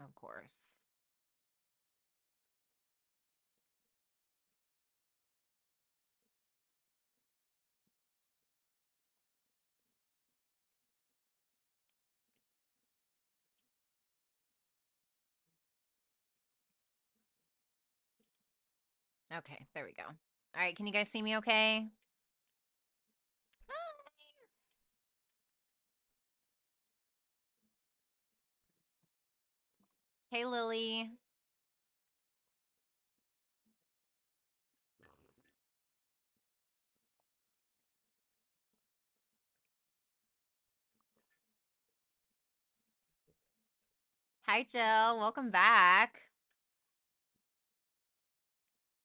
Of course. Okay, there we go. All right, can you guys see me okay? Hey, Lily. Hi, Jill. Welcome back.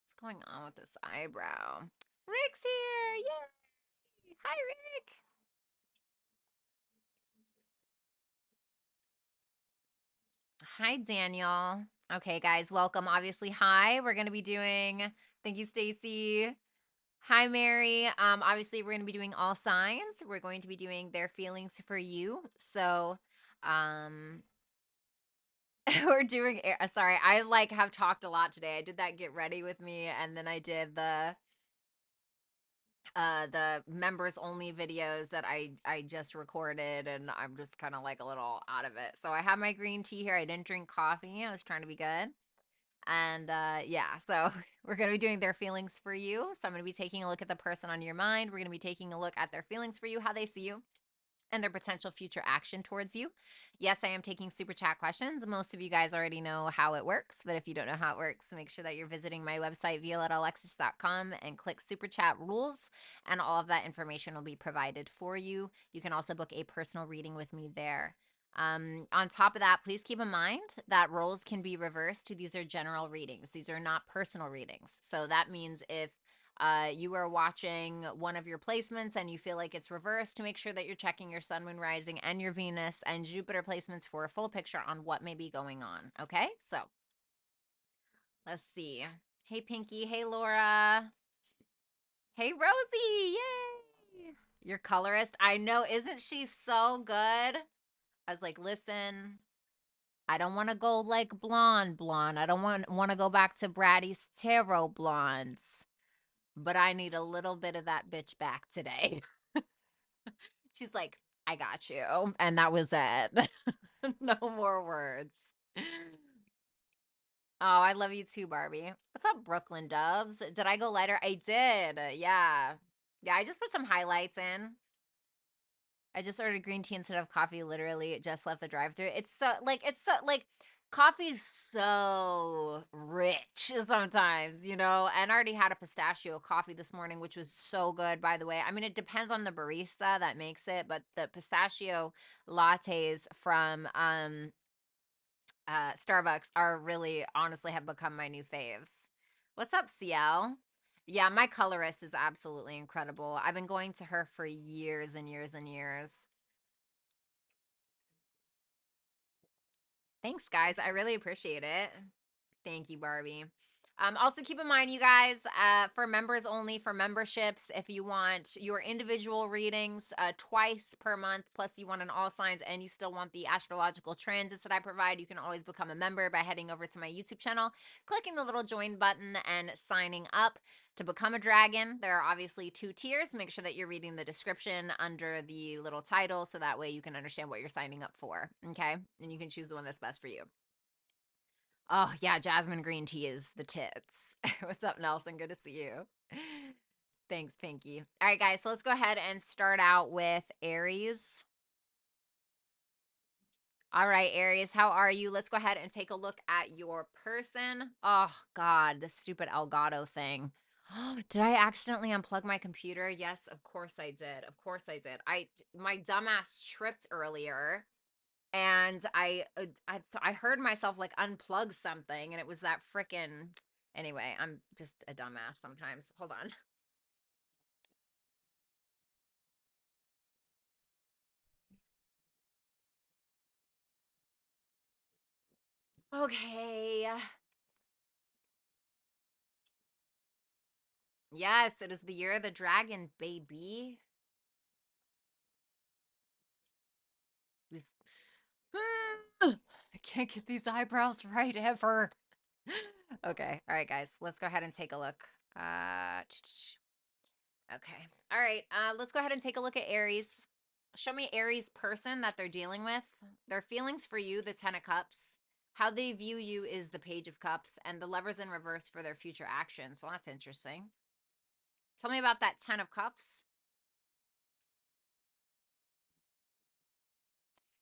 What's going on with this eyebrow? Rick's here. Yay. Hi, Rick. Hi, Daniel. Okay, guys, welcome. Obviously, hi. We're going to be doing, thank you, Stacy. Hi, Mary. Obviously, we're going to be doing all signs. We're going to be doing their feelings for you. So, um, we're doing, sorry, I like have talked a lot today. I did that get ready with me, and then I did the members only videos that I just recorded, and I'm just kind of like a little out of it. So I have my green tea here. I didn't drink coffee. I was trying to be good. And yeah, so we're going to be doing their feelings for you. So I'm going to be taking a look at the person on your mind. We're going to be taking a look at their feelings for you, how they see you, and their potential future action towards you. Yes, I am taking super chat questions. Most of you guys already know how it works, but if you don't know how it works, make sure that you're visiting my website, violetaalexis.com, and click super chat rules, and all of that information will be provided for you. You can also book a personal reading with me there. On top of that, please keep in mind that roles can be reversed. These are general readings. These are not personal readings. So that means if you are watching one of your placements and you feel like it's reversed, to make sure that you're checking your sun, moon, rising, and your Venus and Jupiter placements for a full picture on what may be going on. Okay, so let's see. Hey, Pinky. Hey, Laura. Hey, Rosie. Yay. Your colorist. I know. Isn't she so good? I was like, listen, I don't want to go like blonde. I don't want to go back to Bratty's tarot blondes, but I need a little bit of that bitch back today. She's like, I got you. And that was it. No more words. Oh, I love you too, Barbie. What's up, Brooklyn Doves? Did I go lighter? I did. Yeah. Yeah, I just put some highlights in. I just ordered green tea instead of coffee. Literally, it just left the drive-through. It's so like coffee's so rich sometimes, you know. And I already had a pistachio coffee this morning, which was so good, by the way. I mean, it depends on the barista that makes it, but the pistachio lattes from Starbucks are really honestly have become my new faves. What's up, CL? Yeah, my colorist is absolutely incredible. I've been going to her for years and years and years. Thanks, guys. I really appreciate it. Thank you, Barbie. Also, keep in mind, you guys, for members only, for memberships, if you want your individual readings twice per month, plus you want an all signs and you still want the astrological transits that I provide, you can always become a member by heading over to my YouTube channel, clicking the little join button, and signing up. To become a dragon, there are obviously 2 tiers. Make sure that you're reading the description under the little title so that way you can understand what you're signing up for. Okay. And you can choose the one that's best for you. Oh, yeah, jasmine green tea is the tits. What's up, Nelson? Good to see you. Thanks, Pinky. All right, guys, so let's go ahead and start out with Aries. All right, Aries, how are you? Let's go ahead and take a look at your person. Oh, God, this stupid Elgato thing. Did I accidentally unplug my computer? Yes, of course I did. Of course I did. My dumbass tripped earlier and I heard myself like unplug something, and it was that freaking. Anyway, I'm just a dumbass sometimes. Hold on. Okay. Yes, it is the year of the dragon, baby. This- can't get these eyebrows right ever. Okay. All right, guys. Let's go ahead and take a look. Okay. All right. Let's go ahead and take a look at Aries. Show me Aries person that they're dealing with. Their feelings for you, the 10 of Cups. How they view you is the Page of Cups, and the Lovers in reverse for their future actions. Well, that's interesting. Tell me about that 10 of Cups.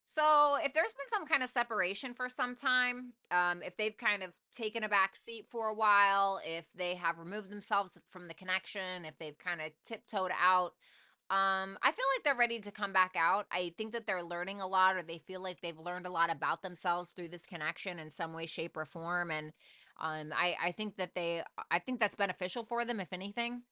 So, if there's been some kind of separation for some time, if they've kind of taken a back seat for a while, if they have removed themselves from the connection, if they've kind of tiptoed out, I feel like they're ready to come back out. I think that they're learning a lot, or they feel like they've learned a lot about themselves through this connection in some way, shape, or form. And I think that I think that's beneficial for them, if anything.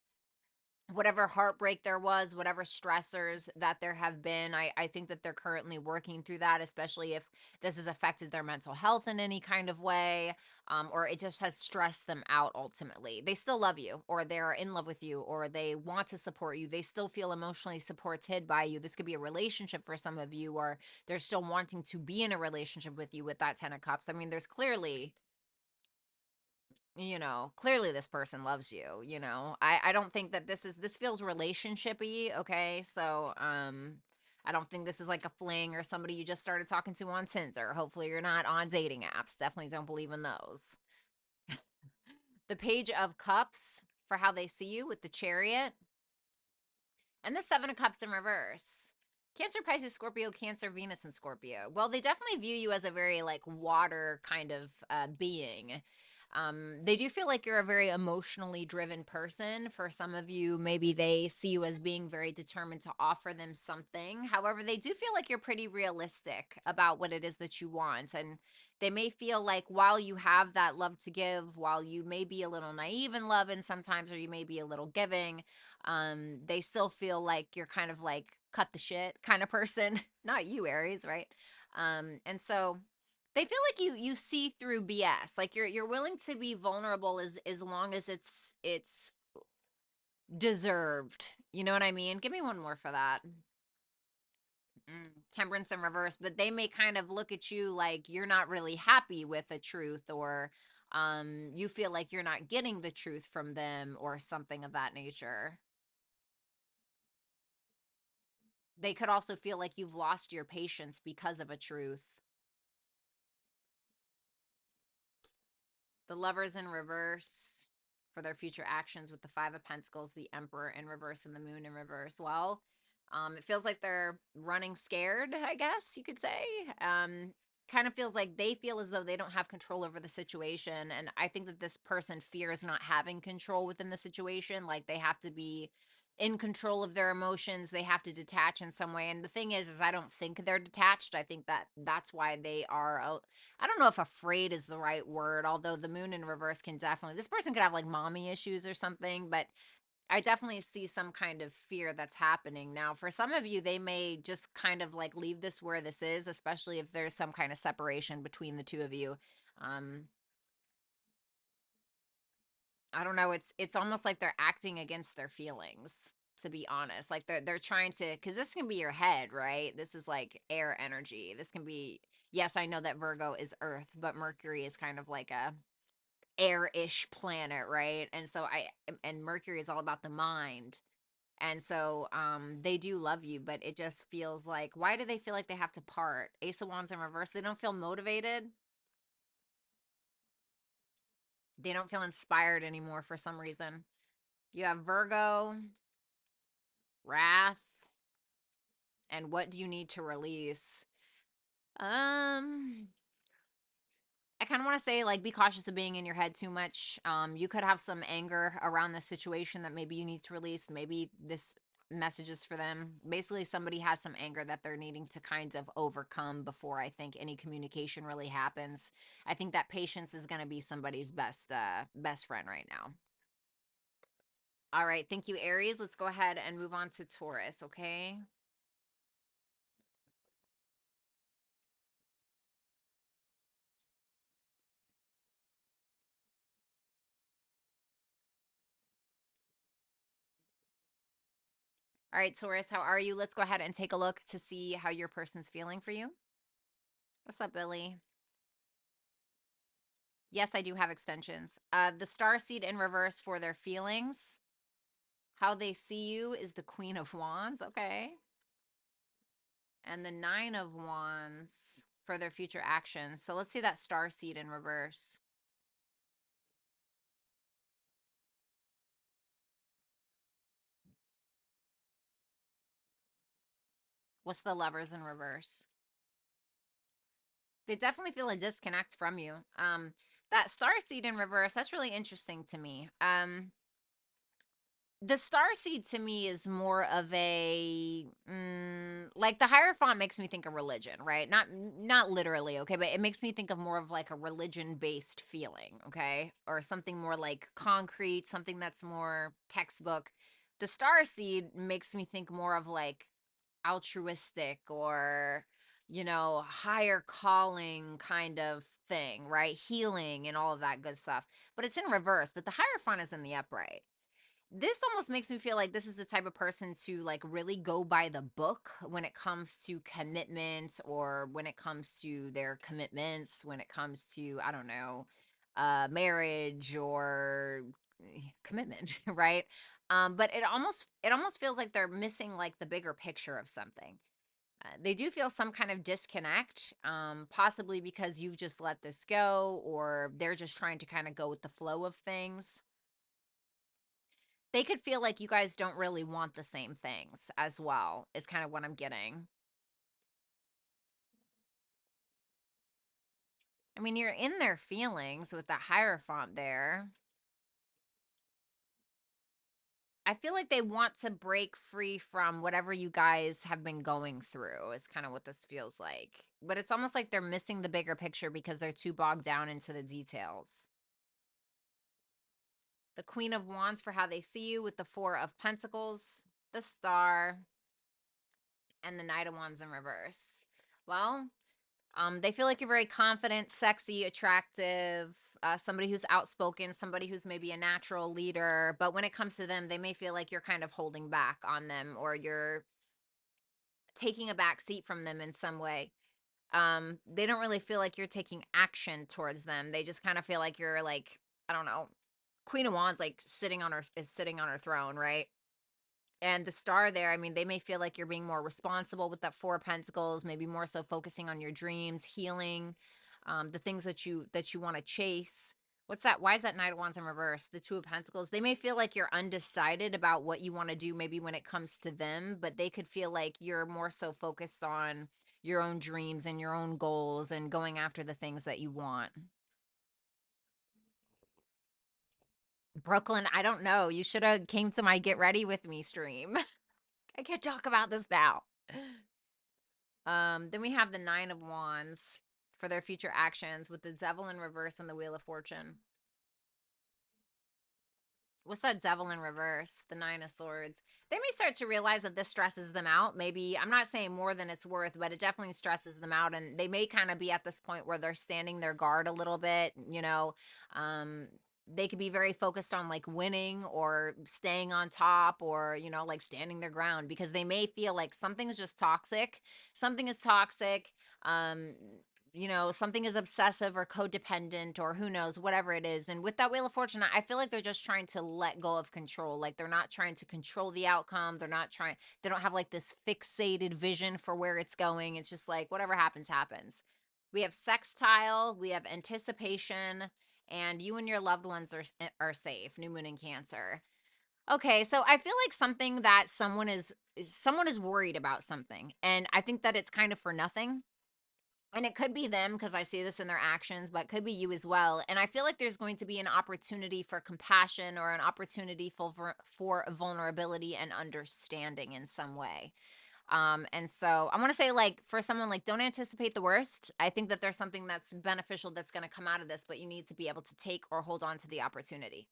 Whatever heartbreak there was, whatever stressors that there have been, I think that they're currently working through that, especially if this has affected their mental health in any kind of way, or it just has stressed them out ultimately. They still love you, or they're in love with you, or they want to support you. They still feel emotionally supported by you. This could be a relationship for some of you, or they're still wanting to be in a relationship with you with that 10 of Cups. I mean, there's clearly, clearly this person loves you, I don't think that this feels relationshipy, okay? So, I don't think this is like a fling or somebody you just started talking to on Tinder. Hopefully you're not on dating apps. Definitely don't believe in those. The Page of Cups for how they see you with the Chariot. And the Seven of Cups in reverse. Cancer, Pisces, Scorpio, Cancer, Venus, and Scorpio. Well, they definitely view you as a very like water kind of being. They do feel like you're a very emotionally driven person. For some of you, maybe they see you as being very determined to offer them something. However, they do feel like you're pretty realistic about what it is that you want. And they may feel like while you have that love to give, while you may be a little naive in love, and sometimes, or you may be a little giving, they still feel like you're kind of like cut the shit kind of person. Not you, Aries, right? And so they feel like you see through BS. Like you're willing to be vulnerable as long as it's deserved. You know what I mean? Give me one more for that. Temperance in reverse, but they may kind of look at you like you're not really happy with the truth, or you feel like you're not getting the truth from them, or something of that nature. They could also feel like you've lost your patience because of a truth. The Lovers in reverse for their future actions with the Five of Pentacles, the Emperor in reverse, and the Moon in reverse. Well, it feels like they're running scared, I guess you could say. Kind of feels like they feel as though they don't have control over the situation. And I think that this person fears not having control within the situation. Like they have to be in control of their emotions. They have to detach in some way. And the thing is I don't think they're detached. I think that that's why they are I don't know if afraid is the right word, although the Moon in reverse can definitely, this person could have like mommy issues or something, but I definitely see some kind of fear that's happening. Now, for some of you, they may just kind of like leave this where this is, especially if there's some kind of separation between the two of you. Um, I don't know, it's almost like they're acting against their feelings, to be honest. Like they're trying to, because this can be your head, right? This is like air energy. This can be, yes, I know that Virgo is earth, but Mercury is kind of like a air-ish planet, right? And so and Mercury is all about the mind. And so they do love you, but it just feels like, why do they feel like they have to part? Ace of Wands in reverse, they don't feel motivated. They don't feel inspired anymore for some reason. You have Virgo, Wrath, and what do you need to release? Um I kind of want to say, like, be cautious of being in your head too much. You could have some anger around the situation that maybe you need to release. Maybe this message is for them. Basically, somebody has some anger that they're needing to kind of overcome before I think any communication really happens. I think that patience is going to be somebody's best friend right now. All right, thank you, Aries. Let's go ahead and move on to Taurus, okay? All right, Taurus, how are you? Let's go ahead and take a look to see how your person's feeling for you. What's up, Billy? Yes, I do have extensions. The star seed in reverse for their feelings. How they see you is the Queen of Wands. Okay. And the Nine of Wands for their future actions. So let's see that star seed in reverse. What's the Lovers in reverse? They definitely feel a disconnect from you. That star seed in reverse, that's really interesting to me. The star seed to me is more of a like the hierophant makes me think of religion, right? Not literally, okay, but it makes me think of more of like a religion based feeling, okay, or something more like concrete, something that's more textbook. The star seed makes me think more of like altruistic or higher calling kind of thing, right? Healing and all of that good stuff, but it's in reverse. But the hierophant is in the upright. This almost makes me feel like this is the type of person to like really go by the book when it comes to commitments, or when it comes to their commitments, when it comes to, I don't know, marriage or commitment, right? But it almost feels like they're missing like the bigger picture of something. They do feel some kind of disconnect, possibly because you've just let this go, or they're just trying to kind of go with the flow of things. They could feel like you guys don't really want the same things as well, is kind of what I'm getting. I mean, you're in their feelings with that hierophant there. I feel like they want to break free from whatever you guys have been going through, is kind of what this feels like. But it's almost like they're missing the bigger picture because they're too bogged down into the details. The Queen of Wands for how they see you with the Four of Pentacles, the Star, and the Knight of Wands in reverse. Well, they feel like you're very confident, sexy, attractive, somebody who's outspoken, somebody who's maybe a natural leader. But when it comes to them, they may feel like you're kind of holding back on them, or you're taking a back seat from them in some way. They don't really feel like you're taking action towards them. They just kind of feel like you're like, I don't know, Queen of Wands, like sitting on her throne, right? And the star there, I mean, they may feel like you're being more responsible with that Four of Pentacles, maybe more so focusing on your dreams, healing, the things that you want to chase. What's that? Why is that Knight of Wands in reverse? The Two of Pentacles. They may feel like you're undecided about what you want to do, maybe when it comes to them, but they could feel like you're more so focused on your own dreams and your own goals and going after the things that you want. Brooklyn, I don't know. You should have came to my Get Ready With Me stream. I can't talk about this now. Then we have the Nine of Wands for their future actions with the Devil in reverse and the Wheel of Fortune. What's that Devil in reverse? The Nine of Swords. They may start to realize that this stresses them out. Maybe, I'm not saying more than it's worth, but it definitely stresses them out. And they may kind of be at this point where they're standing their guard a little bit, Um, they could be very focused on like winning or staying on top, or, like standing their ground, because they may feel like something's just toxic. Something is toxic. Um, something is obsessive or codependent, or who knows, whatever it is. And with that Wheel of Fortune, I feel like they're just trying to let go of control. Like they're not trying to control the outcome. They don't have like this fixated vision for where it's going. It's just like whatever happens, happens. We have sextile, we have anticipation, and you and your loved ones are safe. New Moon in Cancer. Okay, so I feel like something that someone is worried about something, and I think that it's kind of for nothing, and it could be them because I see this in their actions, but could be you as well. And I feel like there's going to be an opportunity for compassion, or an opportunity for vulnerability and understanding in some way. And so I want to say, like, for someone, like, don't anticipate the worst. I think that there's something that's beneficial that's going to come out of this, but you need to be able to take or hold on to the opportunity.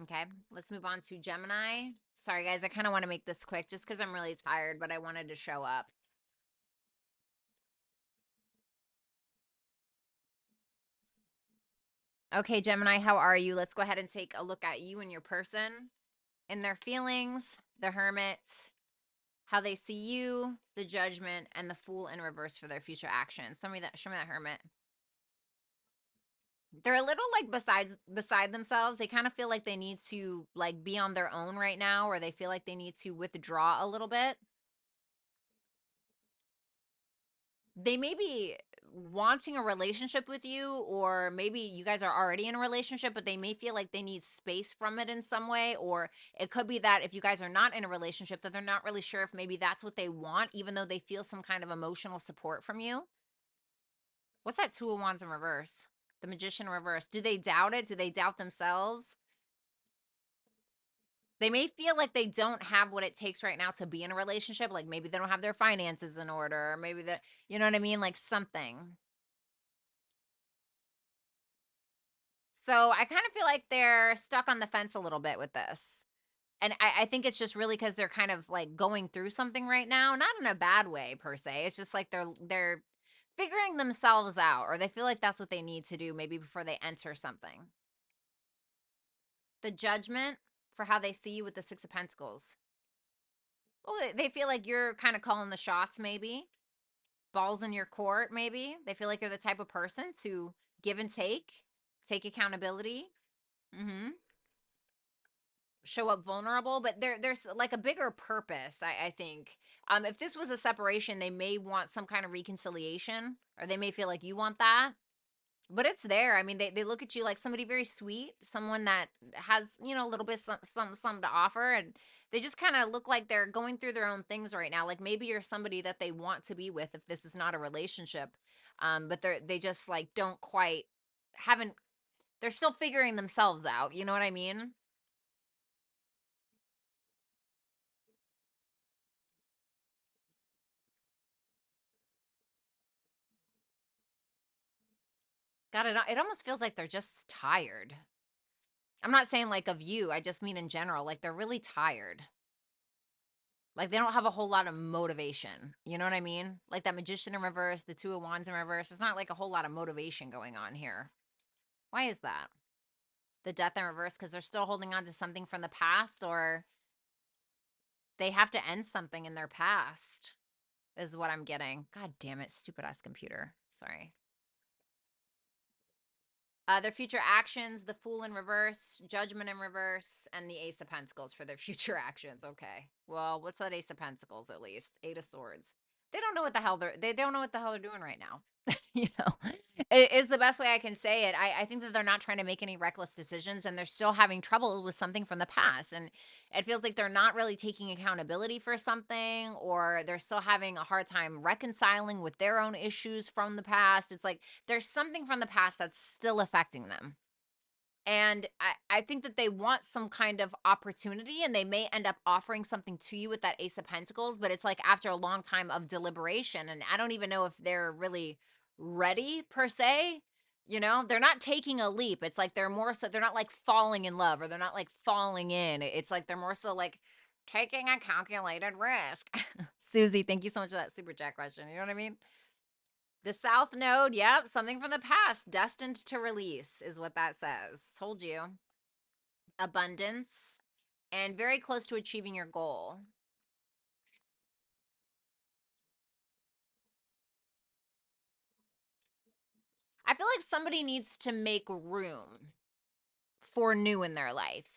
Okay, let's move on to Gemini. Sorry, guys, I kind of want to make this quick just because I'm really tired, but I wanted to show up. Okay, Gemini, how are you? Let's go ahead and take a look at you and your person and their feelings, the Hermit, how they see you, the Judgment, and the Fool in reverse for their future actions. Show me that Hermit. They're a little like beside themselves. They kind of feel like they need to like be on their own right now, or they feel like they need to withdraw a little bit. They may be wanting a relationship with you, or maybe you guys are already in a relationship, but they may feel like they need space from it in some way. Or it could be that if you guys are not in a relationship, that they're not really sure if maybe that's what they want, even though they feel some kind of emotional support from you. What's that Two of Wands in reverse? The Magician in reverse. Do they doubt it? Do they doubt themselves? They may feel like they don't have what it takes right now to be in a relationship. Like maybe they don't have their finances in order. Or maybe that, you know what I mean? Like something. So I kind of feel like they're stuck on the fence a little bit with this. And I think it's just really because they're kind of like going through something right now, not in a bad way per se. It's just like they're figuring themselves out, or they feel like that's what they need to do maybe before they enter something. The Judgment, for how they see you with the Six of Pentacles. Well, they feel like you're kind of calling the shots, maybe. Balls in your court, maybe. They feel like you're the type of person to give and take accountability. Mm-hmm. Show up vulnerable, but there's like a bigger purpose, I think. If this was a separation, they may want some kind of reconciliation, or they may feel like you want that. But it's there. I mean, they look at you like somebody very sweet, someone that has, a little bit some to offer, and they just kind of look like they're going through their own things right now. Like maybe you're somebody that they want to be with if this is not a relationship. But they just like don't quite haven't they're still figuring themselves out. You know what I mean? God, it almost feels like they're just tired. I'm not saying like of you. I just mean in general. Like they're really tired. Like, they don't have a whole lot of motivation, you know what I mean? Like, that Magician in reverse, the Two of Wands in reverse, there's not, like, a whole lot of motivation going on here. Why is that? The Death in reverse, because 'cause they're still holding on to something from the past, or they have to end something in their past, is what I'm getting. God damn it, stupid-ass computer. Sorry. Their future actions, the Fool in reverse, Judgment in reverse, and the Ace of Pentacles for their future actions. Okay. Well, what's that Ace of Pentacles at least? Eight of Swords. They don't know what the hell they don't know what the hell they're doing right now. you know, it is the best way I can say it. I think that they're not trying to make any reckless decisions, and they're still having trouble with something from the past. And it feels like they're not really taking accountability for something, or they're still having a hard time reconciling with their own issues from the past. It's like there's something from the past that's still affecting them. And I think that they want some kind of opportunity, and they may end up offering something to you with that Ace of Pentacles, but it's like after a long time of deliberation. And I don't even know if they're really ready per se. They're not taking a leap. It's like they're more so, they're not like falling in love, or they're not like falling in. It's like they're more so like taking a calculated risk. Susie, thank you so much for that super chat question. You know what I mean? The South Node, yep, something from the past, destined to release is what that says. Told you. Abundance, and very close to achieving your goal. I feel like somebody needs to make room for new in their life.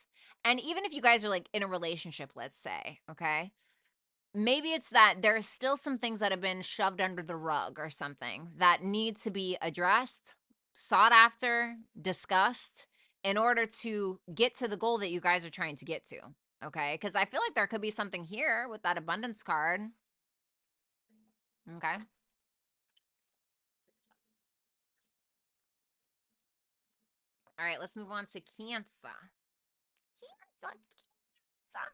And even if you guys are like in a relationship, let's say, okay? Maybe it's that there's still some things that have been shoved under the rug or something that need to be addressed, sought after, discussed in order to get to the goal that you guys are trying to get to. Okay? Because I feel like there could be something here with that abundance card. Okay. All right, let's move on to Cancer. Cancer, Cancer.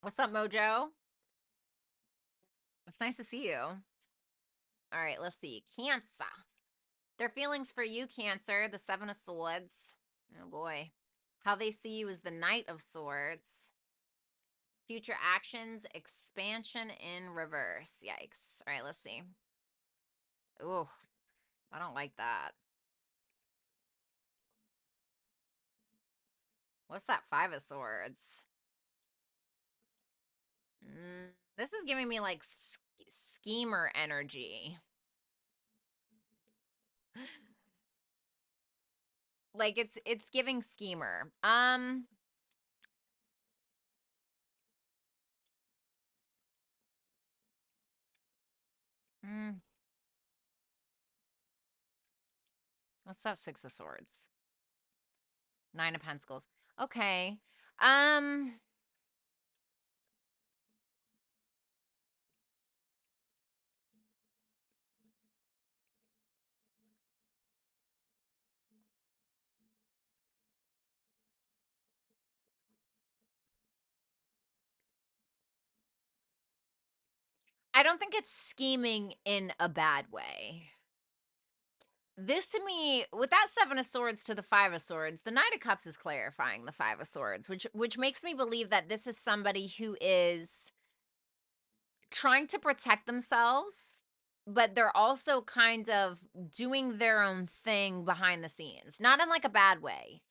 What's up, Mojo? It's nice to see you. All right, let's see. Cancer. Their feelings for you, Cancer, the Seven of Swords. Oh boy. How they see you is the Knight of Swords. Future actions, expansion in reverse. Yikes. All right, let's see. Ooh, I don't like that. What's that Five of Swords? This is giving me like schemer energy. Like it's giving schemer. Mm, what's that Six of Swords? Nine of Pentacles. Okay. Um I don't think it's scheming in a bad way. This to me, with that Seven of Swords to the Five of Swords, the Knight of Cups is clarifying the Five of Swords, which makes me believe that this is somebody who is trying to protect themselves, but they're also kind of doing their own thing behind the scenes, not in like a bad way.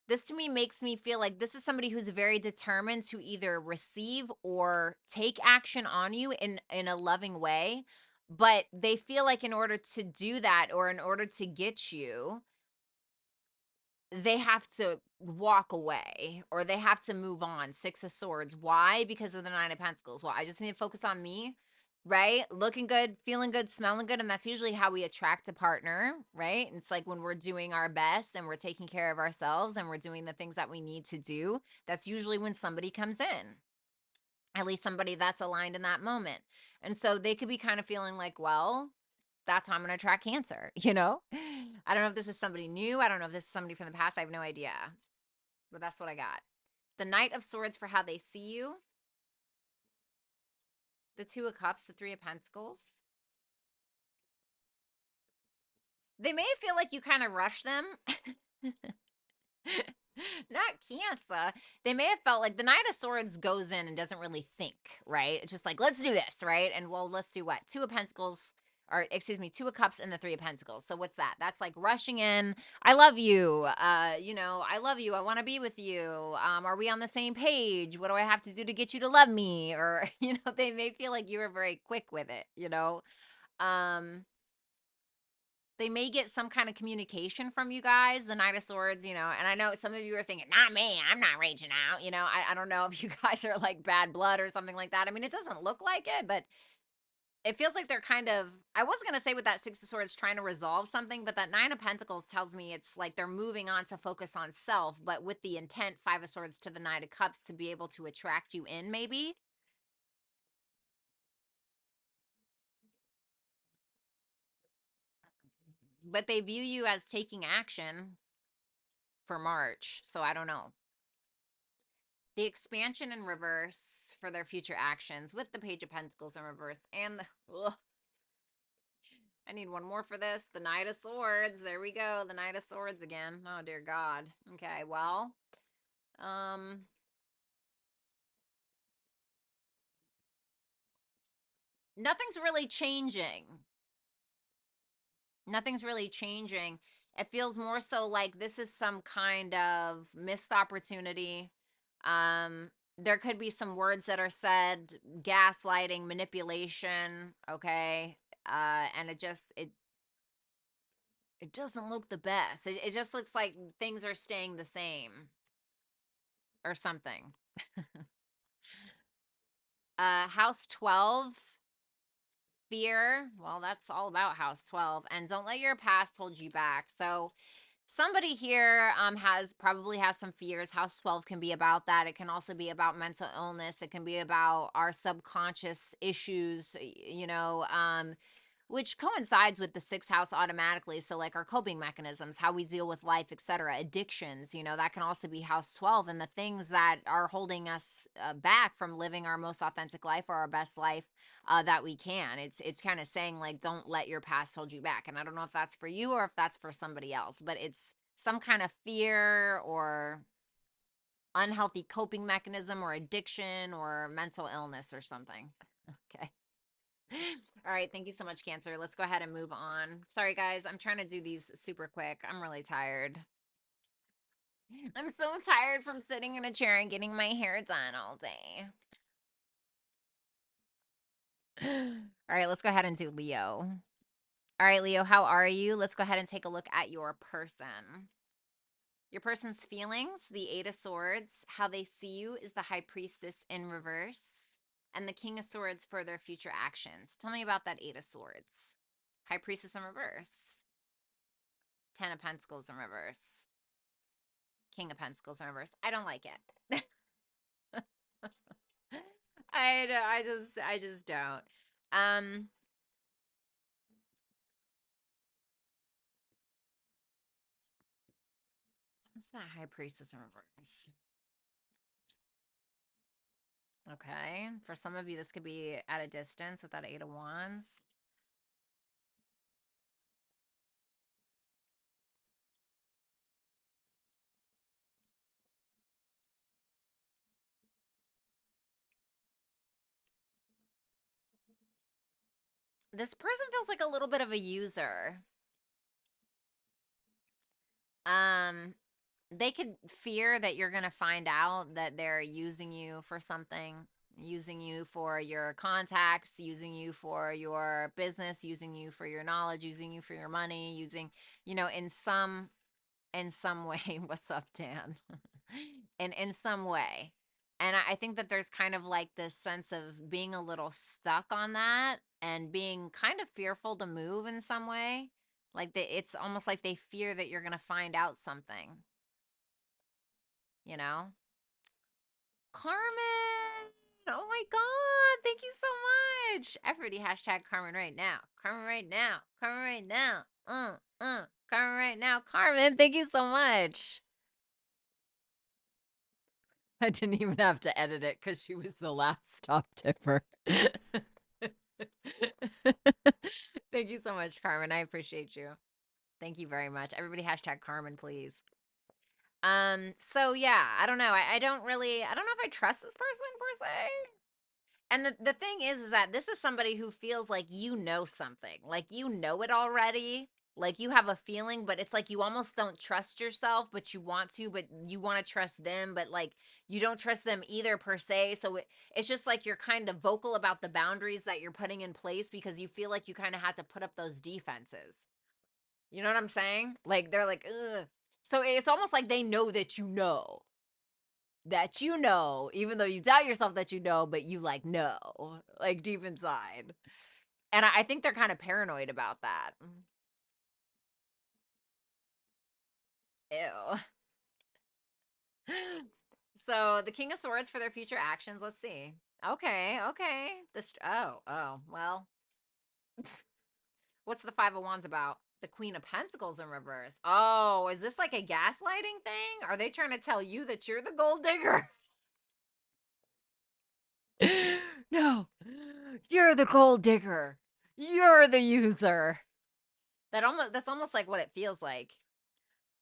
This to me makes me feel like this is somebody who's very determined to either receive or take action on you in a loving way, but they feel like in order to do that or in order to get you, they have to walk away or they have to move on. Six of Swords. Why? Because of the Nine of Pentacles. Well, I just need to focus on me, right? Looking good, feeling good, smelling good. And that's usually how we attract a partner, right? It's like when we're doing our best and we're taking care of ourselves and we're doing the things that we need to do. That's usually when somebody comes in, at least somebody that's aligned in that moment. And so they could be kind of feeling like, well, that's how I'm going to attract Cancer, you know? I don't know if this is somebody new. I don't know if this is somebody from the past. I have no idea. But that's what I got. The Knight of Swords for how they see you. The Two of Cups, the Three of Pentacles. They may feel like you kind of rush them. Not Cancer. They may have felt like the Knight of Swords goes in and doesn't really think, right? It's just like, let's do this, right? And well, let's do what? Two of Pentacles, or excuse me, Two of Cups and the Three of Pentacles. So what's that? That's like rushing in. I love you. I love you. I want to be with you. Are we on the same page? What do I have to do to get you to love me? Or, they may feel like you were very quick with it. Um, they may get some kind of communication from you guys, the Knight of Swords, and I know some of you are thinking, not me, I'm not reaching out. I don't know if you guys are like bad blood or something like that. I mean, it doesn't look like it, but it feels like they're kind of, I was going to say with that Six of Swords trying to resolve something, but that Nine of Pentacles tells me it's like they're moving on to focus on self, but with the intent, Five of Swords to the Knight of Cups to be able to attract you in, maybe. But they view you as taking action for March, so I don't know. The expansion in reverse for their future actions with the Page of Pentacles in reverse and I need one more for this. The Knight of Swords. There we go. The Knight of Swords again. Oh dear God. Okay, well, um, nothing's really changing. Nothing's really changing. It feels more so like this is some kind of missed opportunity. There could be some words that are said, gaslighting, manipulation, okay? And it doesn't look the best. It just looks like things are staying the same or something. House 12, fear. Well, that's all about House 12. And don't let your past hold you back. So somebody here probably has some fears. House 12 can be about that. It can also be about mental illness. It can be about our subconscious issues, which coincides with the sixth house automatically. So like our coping mechanisms, how we deal with life, etc., addictions, that can also be house 12, and the things that are holding us back from living our most authentic life or our best life that we can. It's kind of saying like, don't let your past hold you back. And I don't know if that's for you or if that's for somebody else, but it's some kind of fear or unhealthy coping mechanism or addiction or mental illness or something. Okay. All right. Thank you so much, Cancer. Let's go ahead and move on. Sorry, guys. I'm trying to do these super quick. I'm really tired. I'm so tired from sitting in a chair and getting my hair done all day. All right, let's go ahead and do Leo. All right, Leo, how are you? Let's go ahead and take a look at your person. Your person's feelings, the Eight of Swords, how they see you is the High Priestess in reverse, and the King of Swords for their future actions. Tell me about that Eight of Swords. High Priestess in reverse. Ten of Pentacles in reverse. King of Pentacles in reverse. I don't like it. I just don't. What's that High Priestess in reverse? Okay. For some of you, this could be at a distance with that Eight of Wands. This person feels like a little bit of a user. Um, they could fear that you're going to find out that they're using you for something, using you for your contacts, using you for your business, using you for your knowledge, using you for your money, using, in some way. What's up, Dan? In some way. And I think that there's kind of like this sense of being a little stuck on that and being kind of fearful to move in some way. Like it's almost like they fear that you're going to find out something, you know? Carmen! Oh my God. Thank you so much. Everybody hashtag Carmen right now. Carmen right now. Carmen right now. Carmen right now. Carmen, thank you so much. I didn't even have to edit it because she was the last top tipper. Thank you so much, Carmen. I appreciate you. Thank you very much. Everybody hashtag Carmen, please. So yeah, I don't know. I don't know if I trust this person per se. And the thing is that this is somebody who feels like you know something. Like you know it already. Like you have a feeling, but it's like you almost don't trust yourself, but you want to, but you want to trust them, but like you don't trust them either per se. So it's just like you're kind of vocal about the boundaries that you're putting in place because you feel like you kind of have to put up those defenses. You know what I'm saying? Like they're like, ugh. So it's almost like they know that you know, even though you doubt yourself that you know, but you like know, like deep inside. And I think they're kind of paranoid about that. Ew. So the King of Swords for their future actions. Let's see. Okay, okay. Well. What's the Five of Wands about? The Queen of Pentacles in reverse. Oh, is this like a gaslighting thing? Are they trying to tell you that you're the gold digger? No, you're the gold digger. You're the user. That's almost like what it feels like.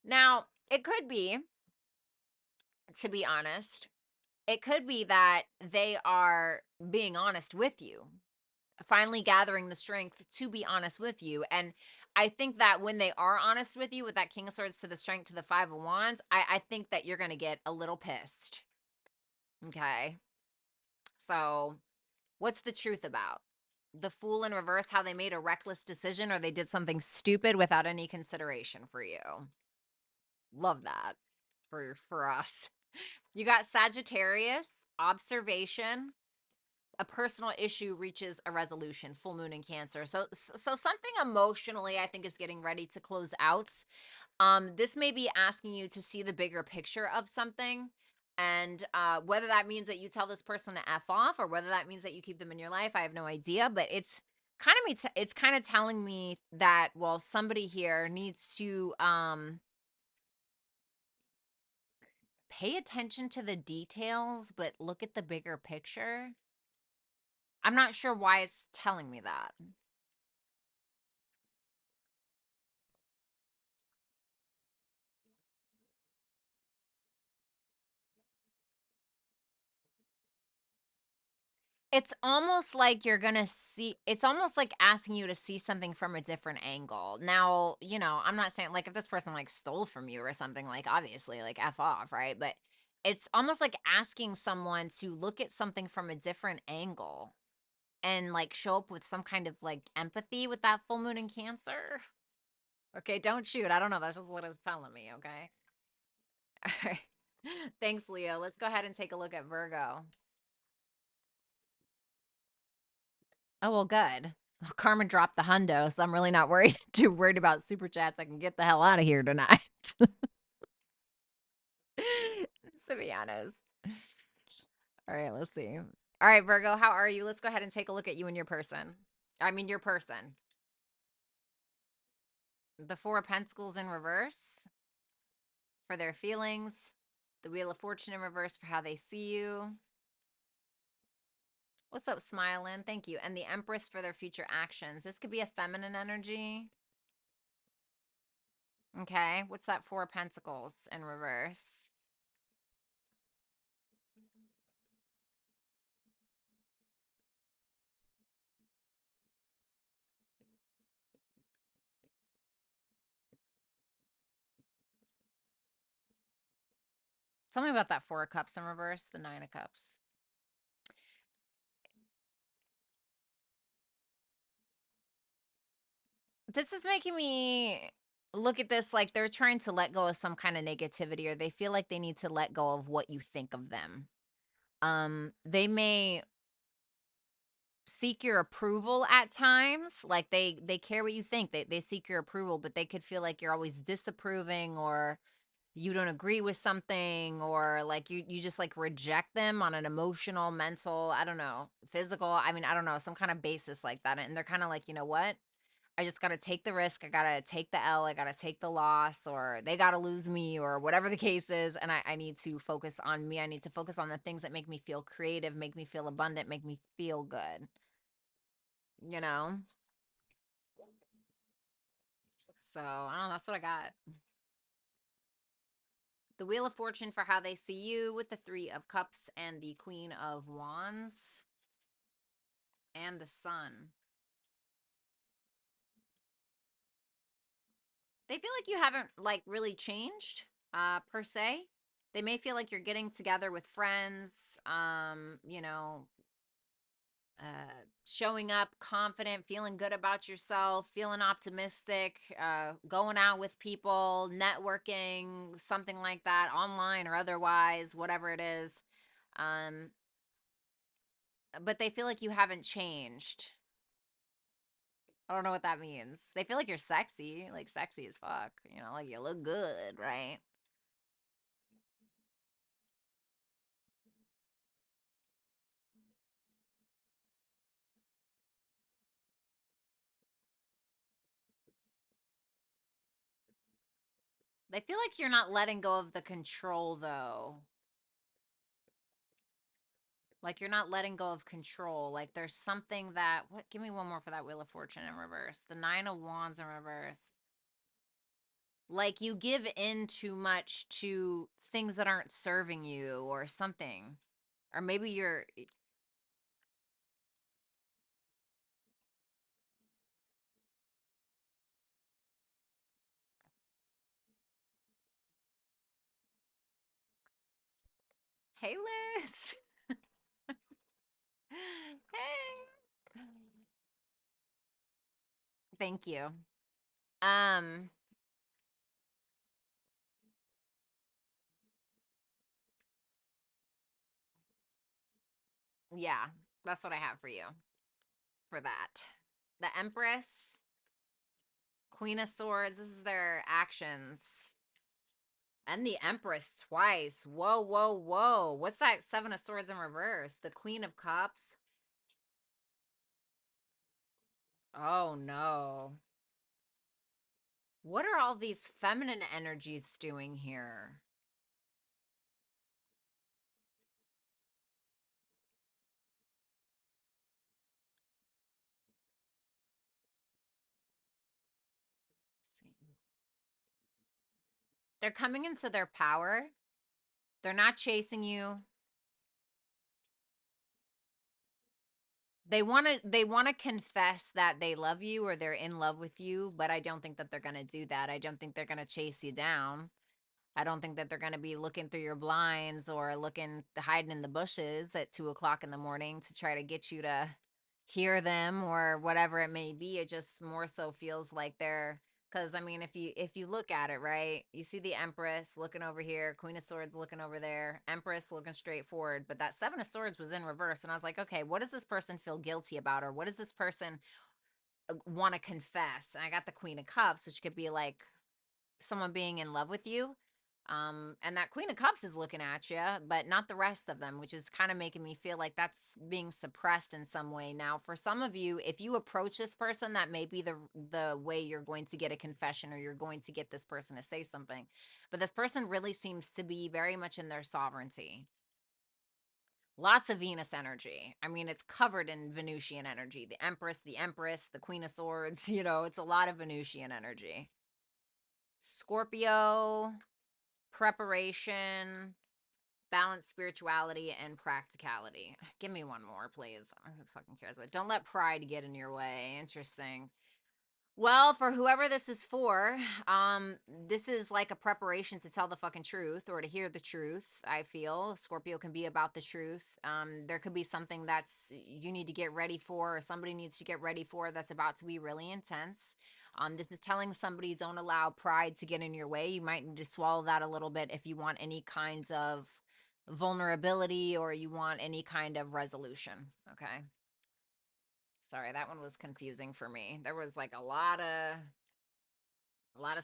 Now, it could be, to be honest, it could be that they are being honest with you, finally gathering the strength to be honest with you. And I think that when they are honest with you with that King of Swords to the strength to the Five of Wands, I think that you're going to get a little pissed. Okay. So what's the truth about? The Fool in reverse, how they made a reckless decision or they did something stupid without any consideration for you. Love that for us. You got Sagittarius, observation, a personal issue reaches a resolution, full moon in Cancer. So something emotionally I think is getting ready to close out. This may be asking you to see the bigger picture of something. And whether that means that you tell this person to F off or whether that means that you keep them in your life, I have no idea. But it's kind of telling me that, well, somebody here needs to pay attention to the details, but look at the bigger picture. I'm not sure why it's telling me that. It's almost like you're gonna see it's almost like asking you to see something from a different angle. Now, I'm not saying like if this person like stole from you or something, like obviously like F off, right? But it's almost like asking someone to look at something from a different angle and like show up with some kind of like empathy with that full moon in Cancer. Okay, don't shoot. I don't know. That's just what it's telling me, okay? All right. Thanks, Leo. Let's go ahead and take a look at Virgo. Oh, well, good. Well, Carmen dropped the hundo, so I'm really not worried too worried about super chats. I can get the hell out of here tonight. To be honest. All right, let's see. All right, Virgo, how are you? Let's go ahead and take a look at you and your person. I mean, your person. The Four of Pentacles in reverse for their feelings. The Wheel of Fortune in reverse for how they see you. What's up, Smiling? Thank you. And the Empress for their future actions. This could be a feminine energy. Okay. What's that Four of Pentacles in reverse? Tell me about that Four of Cups in reverse, the Nine of Cups. This is making me look at this like they're trying to let go of some kind of negativity, or they feel like they need to let go of what you think of them. They may seek your approval at times, like they care what you think. They seek your approval, but they could feel like you're always disapproving, or you don't agree with something, or like you just like reject them on an emotional, mental, I don't know, physical, I mean, I don't know, some kind of basis like that. And they're kind of like, you know what, I just got to take the risk, I got to take the L, I got to take the loss, or they got to lose me, or whatever the case is. And I need to focus on me. I need to focus on the things that make me feel creative, make me feel abundant, make me feel good, you know. So I don't know, that's what I got. The Wheel of Fortune for how they see you with the Three of Cups and the Queen of Wands and the Sun. They feel like you haven't like really changed per se. They may feel like you're getting together with friends, showing up confident, feeling good about yourself, feeling optimistic, going out with people, networking, something like that, online or otherwise, whatever it is. Um, but they feel like you haven't changed. I don't know what that means. They feel like you're sexy, like sexy as fuck. Like you look good, right? They feel like you're not letting go of the control, though. Like you're not letting go of control. Like there's something that, what? Give me one more for that Wheel of Fortune in reverse. The Nine of Wands in reverse. Like you give in too much to things that aren't serving you or something. Or maybe you're, hey, Liz. Hey. Thank you. Um, yeah, that's what I have for you for that. The Empress, Queen of Swords, this is their actions. And the Empress twice. Whoa, whoa, whoa. What's that Seven of Swords in reverse? The Queen of Cups. Oh, no. What are all these feminine energies doing here? They're coming into their power. They're not chasing you. They want to confess that they love you or they're in love with you, but I don't think that they're going to do that. I don't think they're going to chase you down. I don't think that they're going to be looking through your blinds or hiding in the bushes at 2 o'clock in the morning to try to get you to hear them or whatever it may be. It just more so feels like they're, because I mean, if you look at it, right, you see the Empress looking over here, Queen of Swords looking over there, Empress looking straight forward, but that Seven of Swords was in reverse, and I was like, okay, what does this person feel guilty about, or what does this person want to confess? And I got the Queen of Cups, which could be like someone being in love with you. And that Queen of Cups is looking at you, but not the rest of them, which is kind of making me feel like that's being suppressed in some way. Now, for some of you, if you approach this person, that may be the way you're going to get a confession or you're going to get this person to say something. But this person really seems to be very much in their sovereignty. Lots of Venus energy. I mean, it's covered in Venusian energy. The Empress, the Queen of Swords, it's a lot of Venusian energy. Scorpio, preparation, balance, spirituality, and practicality. Give me one more, please. Who fucking cares? But don't let pride get in your way. Interesting. Well, for whoever this is for, this is like a preparation to tell the fucking truth or to hear the truth. I feel Scorpio can be about the truth. There could be something that's you need to get ready for, or somebody needs to get ready for that's about to be really intense. This is telling somebody don't allow pride to get in your way. You might need to swallow that a little bit if you want any kinds of vulnerability or you want any kind of resolution. Okay. Sorry, that one was confusing for me. There was like a lot of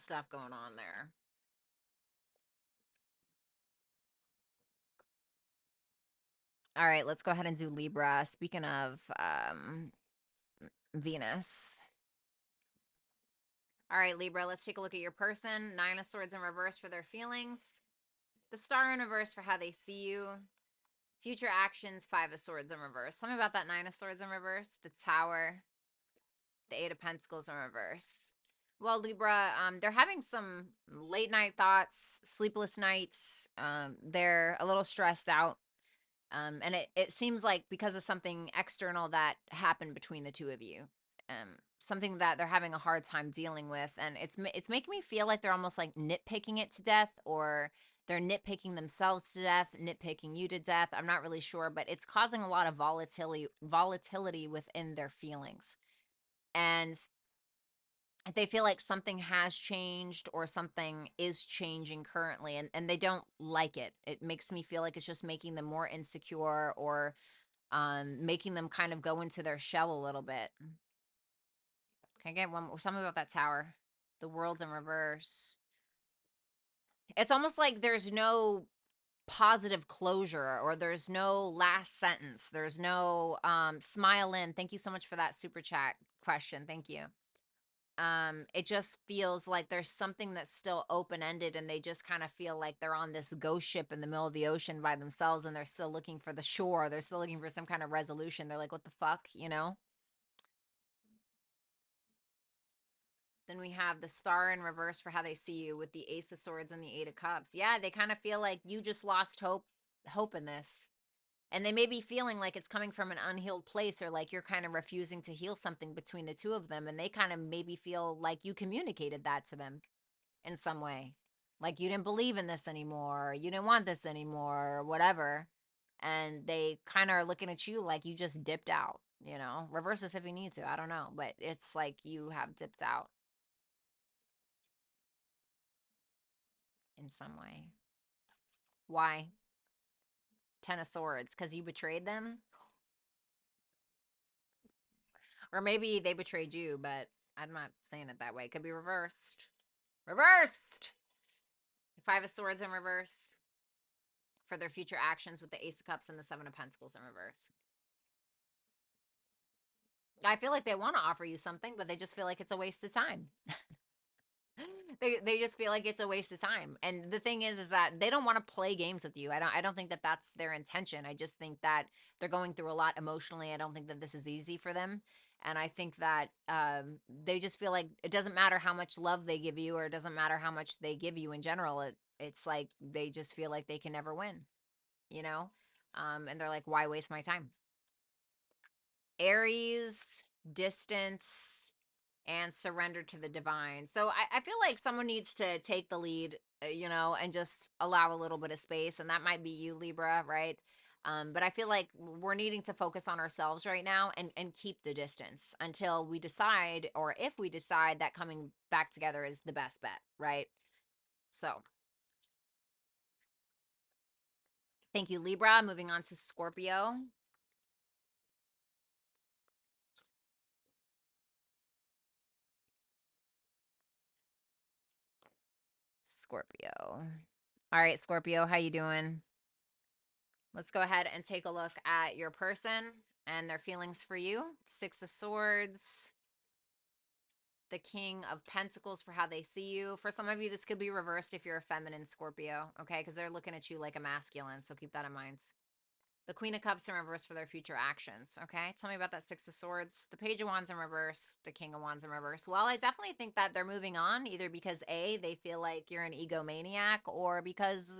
stuff going on there. All right, let's go ahead and do Libra. Speaking of Venus. All right, Libra, let's take a look at your person. Nine of Swords in reverse for their feelings. The Star in reverse for how they see you. Future actions, Five of Swords in reverse. Tell me about that Nine of Swords in reverse. The Tower. The Eight of Pentacles in reverse. Well, Libra, they're having some late night thoughts, sleepless nights. They're a little stressed out. And it seems like because of something external that happened between the two of you, something that they're having a hard time dealing with, and it's making me feel like they're almost like nitpicking it to death, or they're nitpicking themselves to death, nitpicking you to death. I'm not really sure, but it's causing a lot of volatility within their feelings, and they feel like something has changed or something is changing currently, and they don't like it. It makes me feel like it's just making them more insecure or making them kind of go into their shell a little bit. Can I get one more? Something about that tower. The world's in reverse. It's almost like there's no positive closure or there's no last sentence. There's no smile in. Thank you so much for that super chat question. Thank you. It just feels like there's something that's still open-ended and they just kind of feel like they're on this ghost ship in the middle of the ocean by themselves and they're still looking for the shore. They're still looking for some kind of resolution. They're like, what the fuck? Then we have the Star in reverse for how they see you with the Ace of Swords and the Eight of Cups. Yeah, they kind of feel like you just lost hope in this. And they may be feeling like it's coming from an unhealed place or like you're kind of refusing to heal something between the two of them. And they kind of maybe feel like you communicated that to them in some way. Like you didn't believe in this anymore, or you didn't want this anymore, or whatever. And they kind of are looking at you like you just dipped out. Reverse this if you need to. I don't know. But it's like you have dipped out in some way. Why? Ten of Swords. Because you betrayed them? Or maybe they betrayed you, but I'm not saying it that way. It could be reversed. Reversed! Five of Swords in reverse for their future actions with the Ace of Cups and the Seven of Pentacles in reverse. I feel like they want to offer you something, but they just feel like it's a waste of time. They just feel like it's a waste of time. And the thing is that they don't want to play games with you. I don't think that that's their intention. I just think that they're going through a lot emotionally. I don't think that this is easy for them. And I think that they just feel like it doesn't matter how much love they give you or it doesn't matter how much they give you in general. It's like they just feel like they can never win, you know? And they're like, why waste my time? Aries, distance, and surrender to the divine. So I feel like someone needs to take the lead, and just allow a little bit of space. And that might be you, Libra, right? But I feel like we're needing to focus on ourselves right now and keep the distance until we decide, or if we decide that coming back together is the best bet, right? So thank you, Libra. Moving on to Scorpio. Scorpio. All right, Scorpio, how you doing? Let's go ahead and take a look at your person and their feelings for you. Six of Swords, the King of Pentacles for how they see you. For some of you, this could be reversed if you're a feminine Scorpio, okay? Because they're looking at you like a masculine, so keep that in mind. The Queen of Cups in reverse for their future actions, okay? Tell me about that Six of Swords. The Page of Wands in reverse, the King of Wands in reverse. Well, I definitely think that they're moving on, either because A, they feel like you're an egomaniac, or because,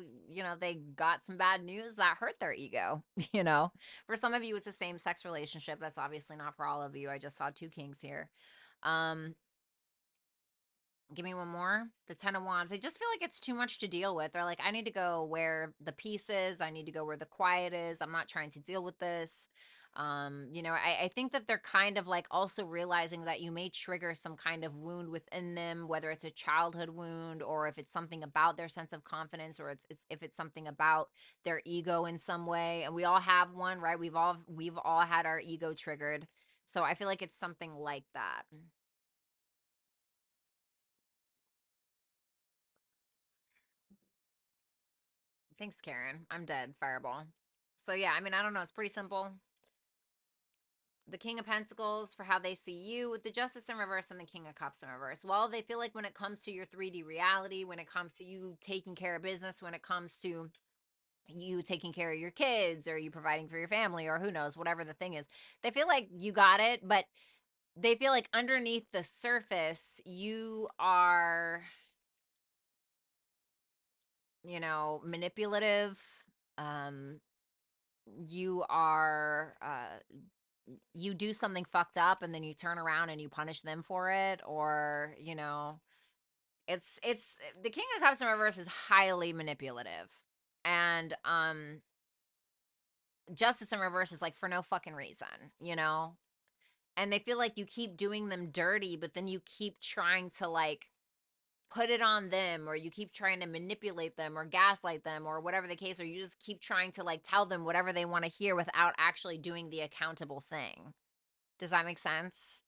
they got some bad news that hurt their ego, For some of you, it's a same-sex relationship. That's obviously not for all of you. I just saw two kings here. Give me one more. The Ten of Wands. They just feel like it's too much to deal with. They're like, I need to go where the peace is. I need to go where the quiet is. I'm not trying to deal with this. I think that they're kind of like also realizing that you may trigger some kind of wound within them, whether it's a childhood wound or if it's something about their sense of confidence, or if it's something about their ego in some way. And we all have one, right? We've all had our ego triggered. So I feel like it's something like that. Thanks, Karen. I'm dead. Fireball. So yeah, I mean, I don't know. It's pretty simple. The King of Pentacles for how they see you, with the Justice in reverse and the King of Cups in reverse. Well, they feel like when it comes to your 3D reality, when it comes to you taking care of business, when it comes to you taking care of your kids, or you providing for your family, or who knows, whatever the thing is, they feel like you got it, but they feel like underneath the surface, you are, manipulative. Um, you are you do something fucked up and then you turn around and you punish them for it, or it's the King of Cups in reverse is highly manipulative, and Justice in reverse is like for no fucking reason. And they feel like you keep doing them dirty, but then you keep trying to like put it on them, or you keep trying to manipulate them or gaslight them, or whatever the case, or you just keep trying to like tell them whatever they want to hear without actually doing the accountable thing. Does that make sense?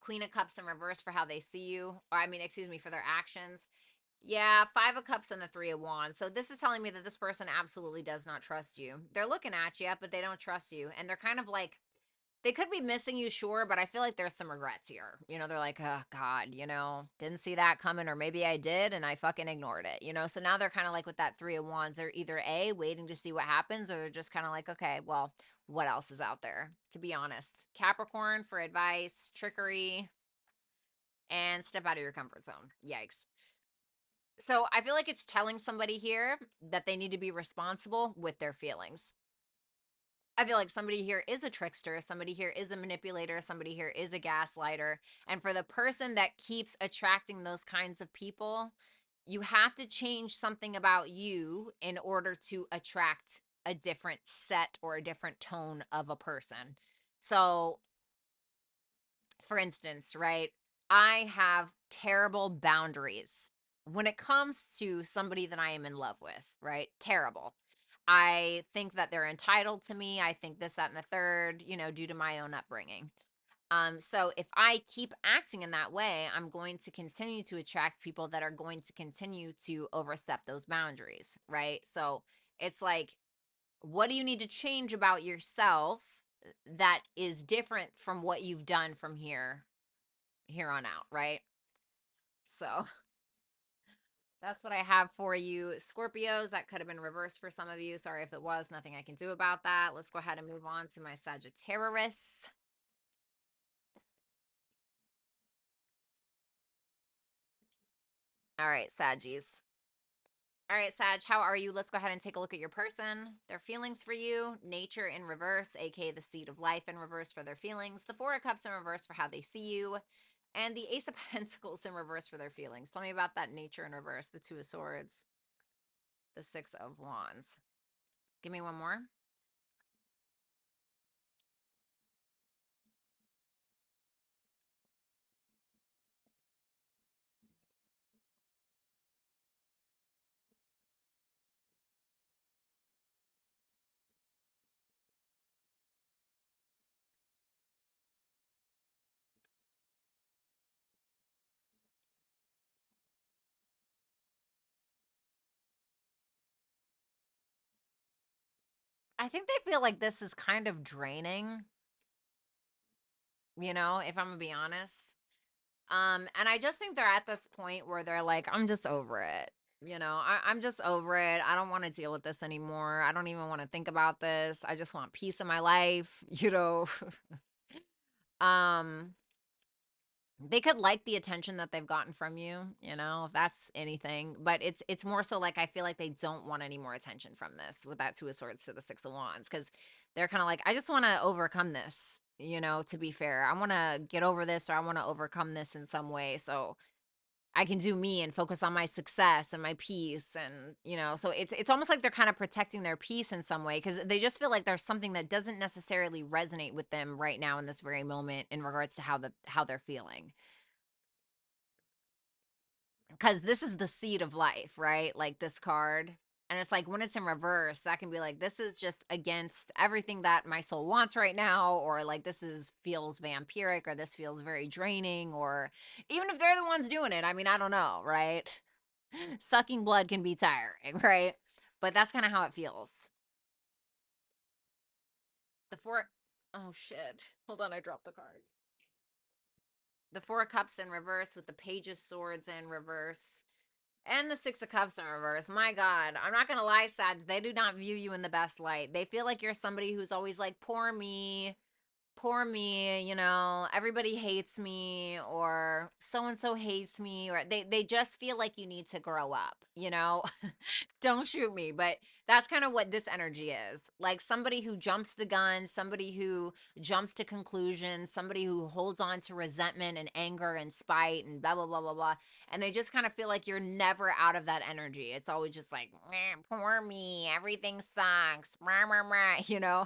Queen of Cups in reverse for how they see you, or I mean, excuse me, for their actions. Yeah, Five of Cups and the Three of Wands. So this is telling me that this person absolutely does not trust you. They're looking at you, but they don't trust you. And they're kind of like, they could be missing you, sure, but I feel like there's some regrets here. They're like, oh, God, didn't see that coming, or maybe I did and I fucking ignored it. So now they're kind of like with that Three of Wands. They're either A, waiting to see what happens, or they're just kind of like, okay, well, what else is out there, to be honest. Capricorn for advice, trickery, and step out of your comfort zone. Yikes. So I feel like it's telling somebody here that they need to be responsible with their feelings. I feel like somebody here is a trickster, somebody here is a manipulator, somebody here is a gaslighter. And for the person that keeps attracting those kinds of people, you have to change something about you in order to attract a different set or a different tone of a person. So for instance, right? I have terrible boundaries when it comes to somebody that I am in love with, right? Terrible. I think that they're entitled to me. I think this, that, and the third, due to my own upbringing. So if I keep acting in that way, I'm going to continue to attract people that are going to continue to overstep those boundaries, right? So it's like, what do you need to change about yourself that is different from what you've done from here on out, right? So that's what I have for you, Scorpios. That could have been reversed for some of you. Sorry if it was. Nothing I can do about that. Let's go ahead and move on to my Sagittarius. All right, Saggies. All right, Sag, how are you? Let's go ahead and take a look at your person, their feelings for you, nature in reverse, aka the seed of life in reverse for their feelings, the Four of Cups in reverse for how they see you, and the Ace of Pentacles in reverse for their feelings. Tell me about that nature in reverse, the Two of Swords, the Six of Wands. Give me one more. I think they feel like this is kind of draining, if I'm gonna be honest. And I just think they're at this point where they're like, I'm just over it. I'm just over it. I don't want to deal with this anymore. I don't even want to think about this. I just want peace in my life, um, they could like the attention that they've gotten from you, if that's anything. But it's more so like I feel like they don't want any more attention from this with that Two of Swords to the Six of Wands, because they're kind of like, I just want to overcome this. To be fair, I want to get over this, or I want to overcome this in some way. So I can do me and focus on my success and my peace. And, so it's almost like they're kind of protecting their peace in some way, because they just feel like there's something that doesn't necessarily resonate with them right now in this very moment in regards to how they're feeling. Because this is the seed of life, right? Like this card. And it's like when it's in reverse, that can be like, this is just against everything that my soul wants right now, or like this feels vampiric, or this feels very draining, or even if they're the ones doing it, I mean, I don't know, right? Sucking blood can be tiring, right? But that's kind of how it feels. The four, oh shit. Hold on, I dropped the card. The Four of Cups in reverse with the Page of Swords in reverse. And the Six of Cups in reverse. My God, I'm not going to lie, Sag. They do not view you in the best light. They feel like you're somebody who's always like, poor me, everybody hates me, or so and so hates me, or they just feel like you need to grow up. Don't shoot me, but that's kind of what this energy is. Like somebody who jumps the gun, somebody who jumps to conclusions, somebody who holds on to resentment and anger and spite and blah blah blah blah blah. And they just kind of feel like you're never out of that energy. It's always just like, poor me, everything sucks, rah, rah, rah.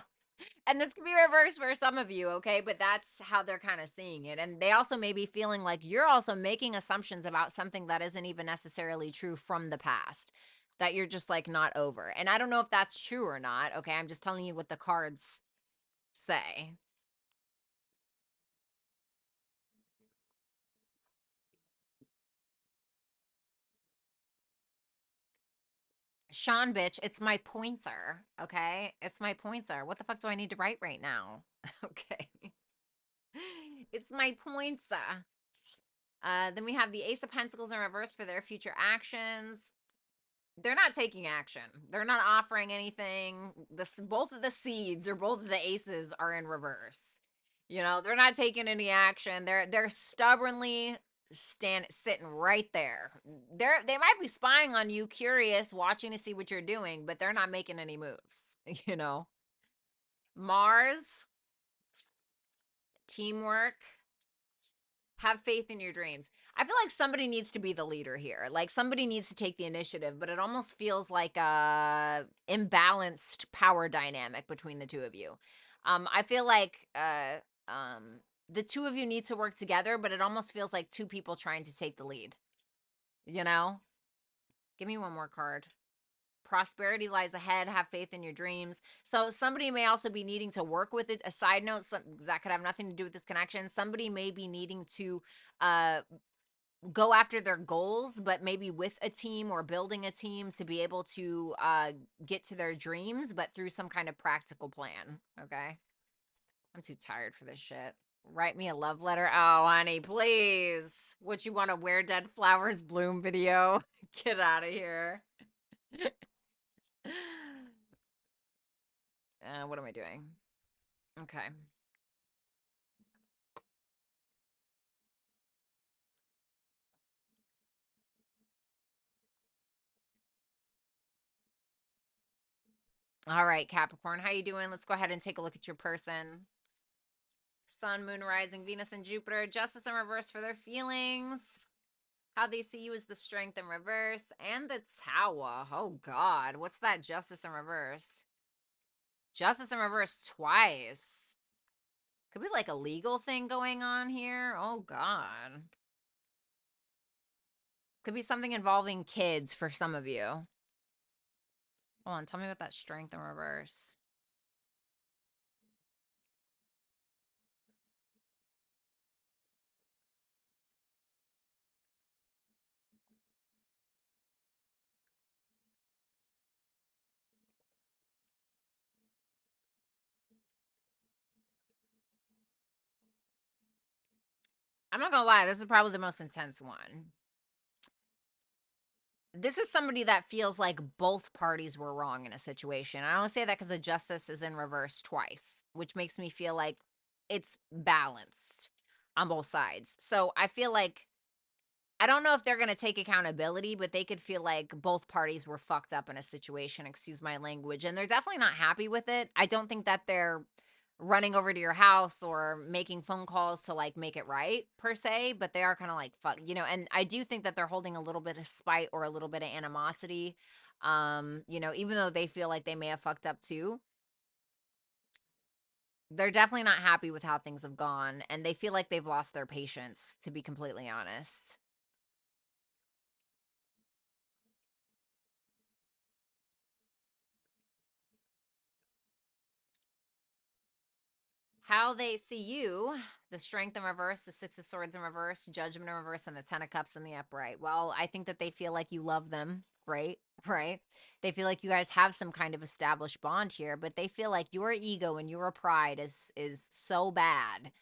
And this can be reversed for some of you, okay? But that's how they're kind of seeing it. And they also may be feeling like you're also making assumptions about something that isn't even necessarily true from the past, that you're just like not over. And I don't know if that's true or not, okay? I'm just telling you what the cards say. Sean, bitch, it's my pointer, okay? It's my pointer. What the fuck do I need to write right now? Okay. It's my pointer. Then we have the Ace of Pentacles in reverse for their future actions. They're not taking action. They're not offering anything. Both of the seeds or both of the aces are in reverse. They're not taking any action. They're stubbornly sitting right there. They might be spying on you, curious, watching to see what you're doing, but they're not making any moves. Mars, teamwork, have faith in your dreams. I feel like somebody needs to be the leader here. Like somebody needs to take the initiative, but it almost feels like a imbalanced power dynamic between the two of you. I feel like the two of you need to work together, but it almost feels like two people trying to take the lead. You know? Give me one more card. Prosperity lies ahead. Have faith in your dreams. So somebody may also be needing to work with it. A side note, that could have nothing to do with this connection. Somebody may be needing to uh go after their goals, but maybe with a team or building a team to be able to get to their dreams, but through some kind of practical plan. Okay. I'm too tired for this shit. Write me a love letter. Oh, honey, please. What, you want a Where Dead Flowers Bloom video? Get out of here. What am I doing? Okay. All right, Capricorn, how you doing? Let's go ahead and take a look at your person. Sun, Moon, Rising, Venus, and Jupiter. Justice in reverse for their feelings. How they see you is the Strength in reverse. And the Tower. Oh, God. What's that Justice in reverse? Justice in reverse twice. Could be like a legal thing going on here. Oh, God. Could be something involving kids for some of you. Hold on. Tell me about that Strength in reverse. I'm not gonna lie, this is probably the most intense one. This is somebody that feels like both parties were wrong in a situation. I only say that because the justice is in reverse twice, which makes me feel like it's balanced on both sides. So I feel like I don't know if they're going to take accountability, but they could feel like both parties were fucked up in a situation, excuse my language, and they're definitely not happy with it. I don't think that they're running over to your house or making phone calls to like make it right per se, but they are kind of like fuck, and I do think that they're holding a little bit of spite or a little bit of animosity. Even though they feel like they may have fucked up too, they're definitely not happy with how things have gone and they feel like they've lost their patience, to be completely honest. How they see you, the Strength in reverse, the Six of Swords in reverse, Judgment in reverse, and the Ten of Cups in the upright. Well, I think that they feel like you love them. Great, right? They feel like you guys have some kind of established bond here, but they feel like your ego and your pride is so bad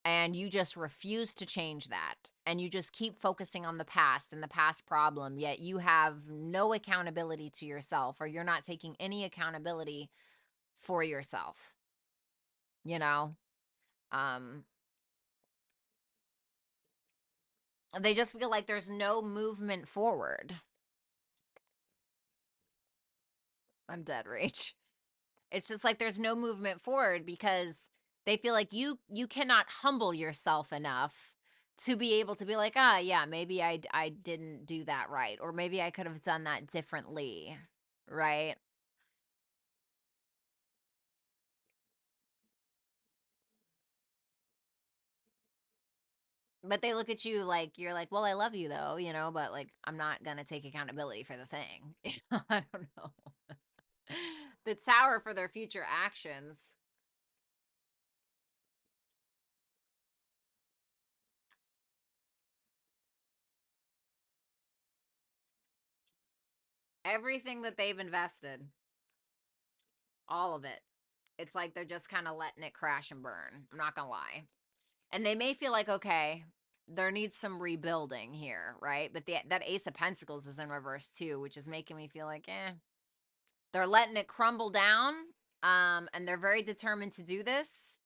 and you just refuse to change that. And you just keep focusing on the past and the past problem, yet you have no accountability to yourself or you're not taking any accountability for yourself, you know? Um They just feel like there's no movement forward. I'm dead, Rach. It's just like there's no movement forward because they feel like you cannot humble yourself enough to be able to be like, ah, yeah, maybe I didn't do that right, or maybe I could have done that differently, right? But they look at you like you're like, well, I love you though, but like I'm not gonna take accountability for the thing. I don't know. The Tower for their future actions. Everything that they've invested, all of it. It's like they're just kind of letting it crash and burn. I'm not going to lie. And they may feel like, okay, there needs some rebuilding here, right? But that Ace of Pentacles is in reverse too, which is making me feel like, they're letting it crumble down. And they're very determined to do this.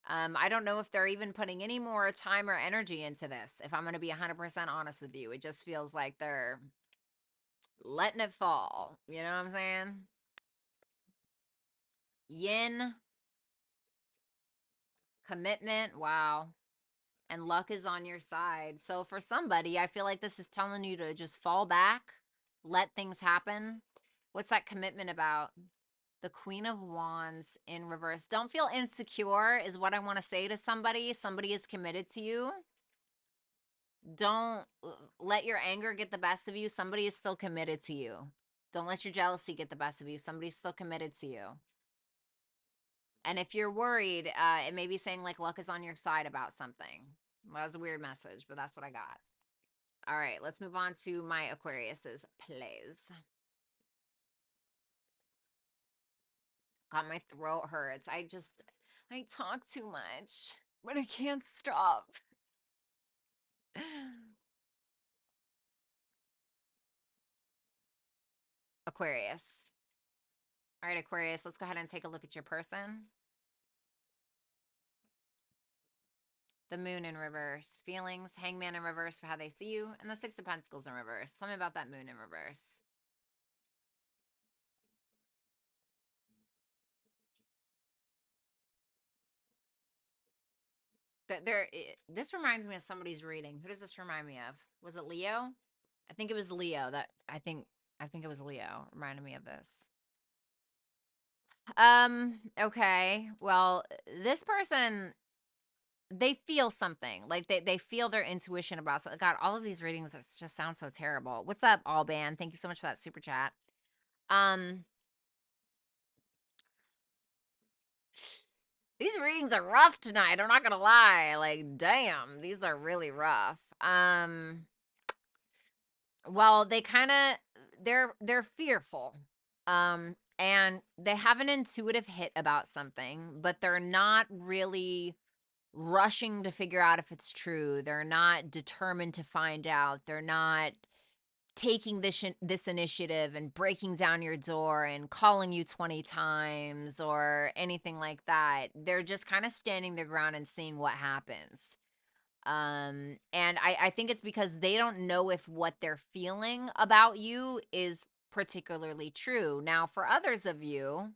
I don't know if they're even putting any more time or energy into this. If I'm going to be 100% honest with you, it just feels like they're letting it fall. You know what I'm saying? Yin, commitment. Wow. And luck is on your side. So for somebody, I feel like this is telling you to just fall back, let things happen. What's that commitment about? The Queen of Wands in reverse. Don't feel insecure, is what I want to say to somebody. Somebody is committed to you. Don't let your anger get the best of you. Somebody is still committed to you. Don't let your jealousy get the best of you. Somebody's still committed to you. And if you're worried, it may be saying like luck is on your side about something. Well, that was a weird message, but that's what I got. All right, let's move on to my Aquarius's plays. God, my throat hurts. I talk too much, but I can't stop. Aquarius. All right, Aquarius, let's go ahead and take a look at your person. The Moon in reverse. Feelings, Hangman in reverse for how they see you, and the Six of Pentacles in reverse. Tell me about that Moon in reverse. This reminds me of somebody's reading. Who does this remind me of? Was it Leo? I think it was Leo. I think it was Leo. Reminded me of this. Okay. Well, this person, they feel something. Like they feel their intuition about something. God, all of these readings just sound so terrible. What's up, Allban? Thank you so much for that super chat. Um, these readings are rough tonight. I'm not gonna lie. Like, damn, these are really rough. Well, they kind of they're fearful. And they have an intuitive hit about something, but they're not really rushing to figure out if it's true. They're not determined to find out. They're not taking this initiative and breaking down your door and calling you 20 times or anything like that. They're just kind of standing their ground and seeing what happens. And I think it's because they don't know if what they're feeling about you is particularly true. Now, for others of you,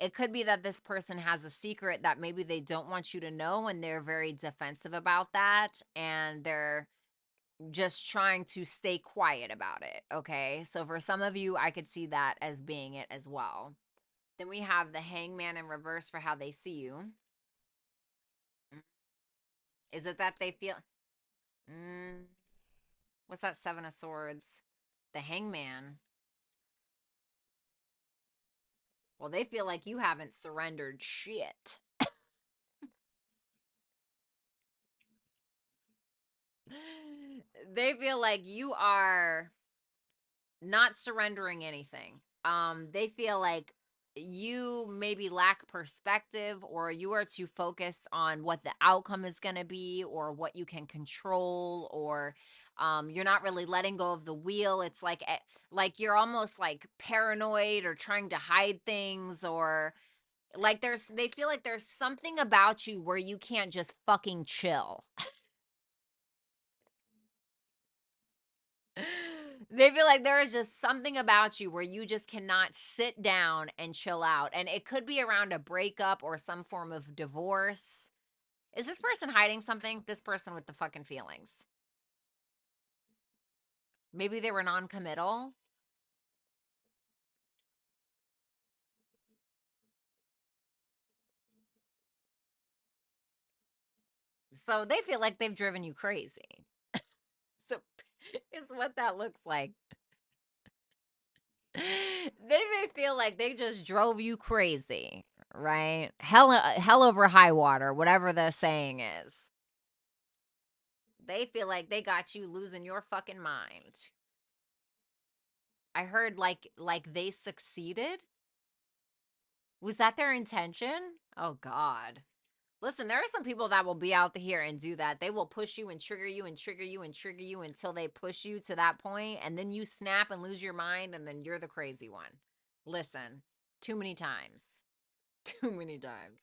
it could be that this person has a secret that maybe they don't want you to know, and they're very defensive about that, and they're just trying to stay quiet about it. Okay. So for some of you, I could see that as being it as well. Then we have the hangman in reverse for how they see you. Is it that they feel. Mm, what's that Seven of Swords? The hangman. Well, they feel like you haven't surrendered shit. They feel like you are not surrendering anything. They feel like you maybe lack perspective, or you are too focused on what the outcome is going to be or what you can control, or you're not really letting go of the wheel. It's like you're almost like paranoid or trying to hide things, or like they feel like there's something about you where you can't just fucking chill. They feel like there is just something about you where you just cannot sit down and chill out. And it could be around a breakup or some form of divorce. Is this person hiding something? This person with the fucking feelings. Maybe they were non-committal. So they feel like they've driven you crazy. So is what that looks like. They may feel like they just drove you crazy, right? Hell over high water, whatever the saying is. They feel like they got you losing your fucking mind. I heard like they succeeded. Was that their intention? Oh God. Listen, there are some people that will be out here and do that. They will push you and trigger you and trigger you and trigger you until they push you to that point, and then you snap and lose your mind, and then you're the crazy one. Listen, too many times. Too many times.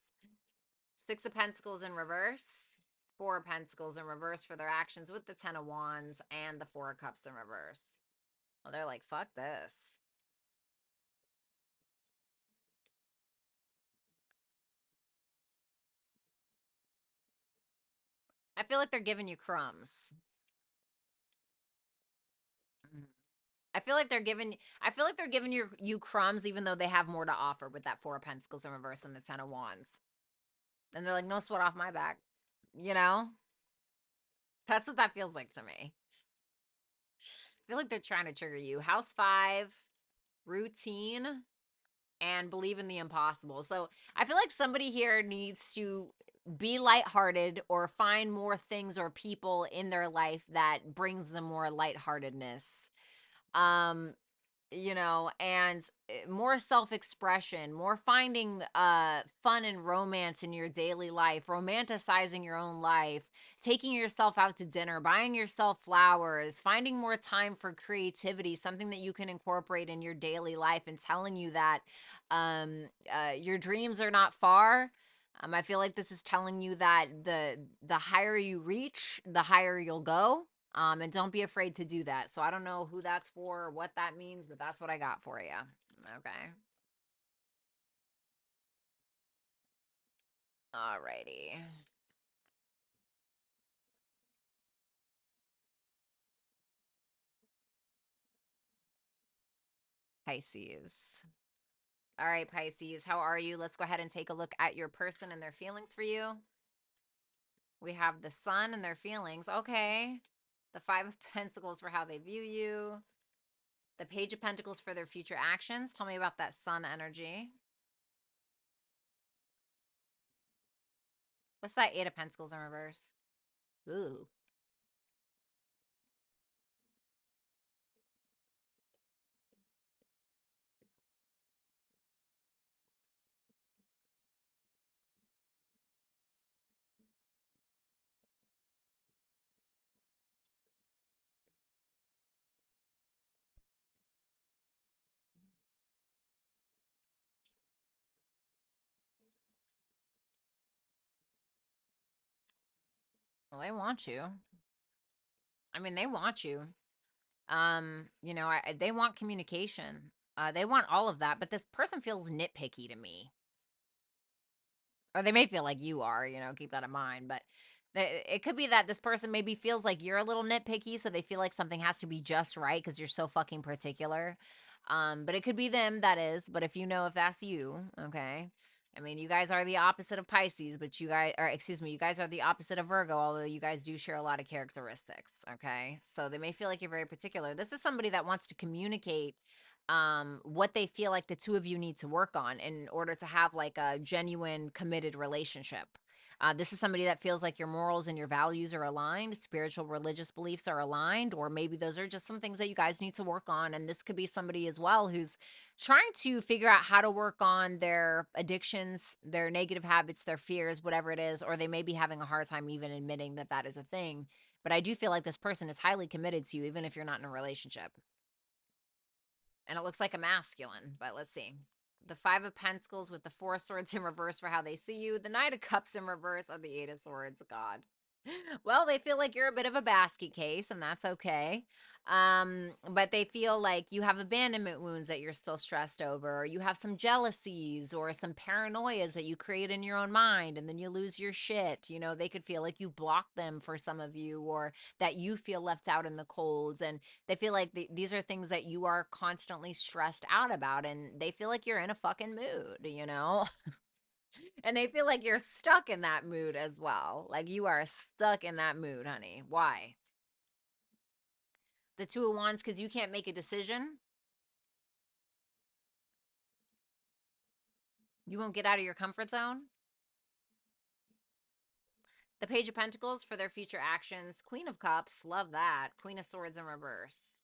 Six of Pentacles in reverse. Four of Pentacles in reverse for their actions with the Ten of Wands and the Four of Cups in reverse. Well, they're like, fuck this. I feel like they're giving you crumbs. Mhm. I feel like they're giving you crumbs even though they have more to offer with that Four of Pentacles in reverse and the Ten of Wands. And they're like, no sweat off my back. You know? That's what that feels like to me. I feel like they're trying to trigger you. House 5, routine, and believe in the impossible. So I feel like somebody here needs to be lighthearted or find more things or people in their life that brings them more lightheartedness. Um, and more self-expression, more finding fun and romance in your daily life, romanticizing your own life, taking yourself out to dinner, buying yourself flowers, finding more time for creativity, something that you can incorporate in your daily life, and telling you that your dreams are not far. I feel like this is telling you that the higher you reach, the higher you'll go. And don't be afraid to do that. So I don't know who that's for or what that means, but that's what I got for you. Okay. Alrighty. Pisces. All right, Pisces, how are you? Let's go ahead and take a look at your person and their feelings for you. We have the sun and their feelings. Okay. The Five of Pentacles for how they view you. The Page of Pentacles for their future actions. Tell me about that sun energy. What's that Eight of Pentacles in reverse? Ooh. Well, they want you. I mean, they want you. You know, they want communication. They want all of that, but this person feels nitpicky to me. Or they may feel like you are, you know, keep that in mind. But it could be that this person maybe feels like you're a little nitpicky, so they feel like something has to be just right because you're so fucking particular. But it could be them, that is. But if you know if that's you, okay. I mean, you guys are the opposite of Pisces, but you guys, or excuse me, you guys are the opposite of Virgo, although you guys do share a lot of characteristics, okay? So they may feel like you're very particular. This is somebody that wants to communicate what they feel like the two of you need to work on in order to have like a genuine committed relationship. This is somebody that feels like your morals and your values are aligned, spiritual religious beliefs are aligned, or maybe those are just some things that you guys need to work on. And this could be somebody as well who's trying to figure out how to work on their addictions, their negative habits, their fears, whatever it is, or they may be having a hard time even admitting that that is a thing. But I do feel like this person is highly committed to you, even if you're not in a relationship. And it looks like a masculine, but let's see. The Five of Pentacles with the Four of Swords in reverse for how they see you. The Knight of Cups in reverse of the Eight of Swords. God. Well, they feel like you're a bit of a basket case, and that's okay. But they feel like you have abandonment wounds that you're still stressed over, or you have some jealousies or some paranoias that you create in your own mind, and then you lose your shit. You know, they could feel like you blocked them for some of you, or that you feel left out in the colds, and they feel like these are things that you are constantly stressed out about, and they feel like you're in a fucking mood, you know? And they feel like you're stuck in that mood as well. Like you are stuck in that mood, honey. Why? The Two of Wands, because you can't make a decision. You won't get out of your comfort zone. The Page of Pentacles for their future actions. Queen of Cups, love that. Queen of Swords in reverse.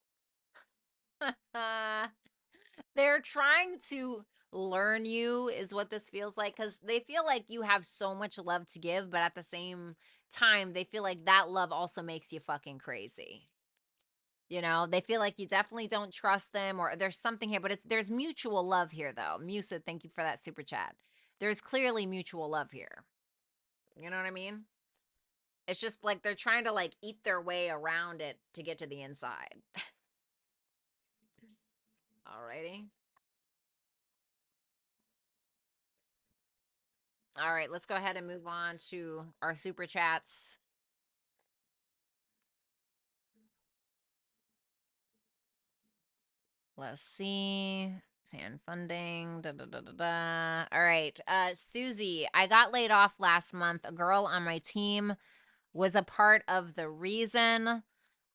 They're trying to learn you, is what this feels like, because they feel like you have so much love to give, but at the same time, they feel like that love also makes you fucking crazy. You know, they feel like you definitely don't trust them, or there's something here, but there's mutual love here, though. Musa, thank you for that super chat. There's clearly mutual love here. You know what I mean? It's just like they're trying to like eat their way around it to get to the inside. Alrighty. All right, let's go ahead and move on to our super chats. Let's see. Fan funding. Da, da, da, da, da. All right. Susie, I got laid off last month. A girl on my team was a part of the reason.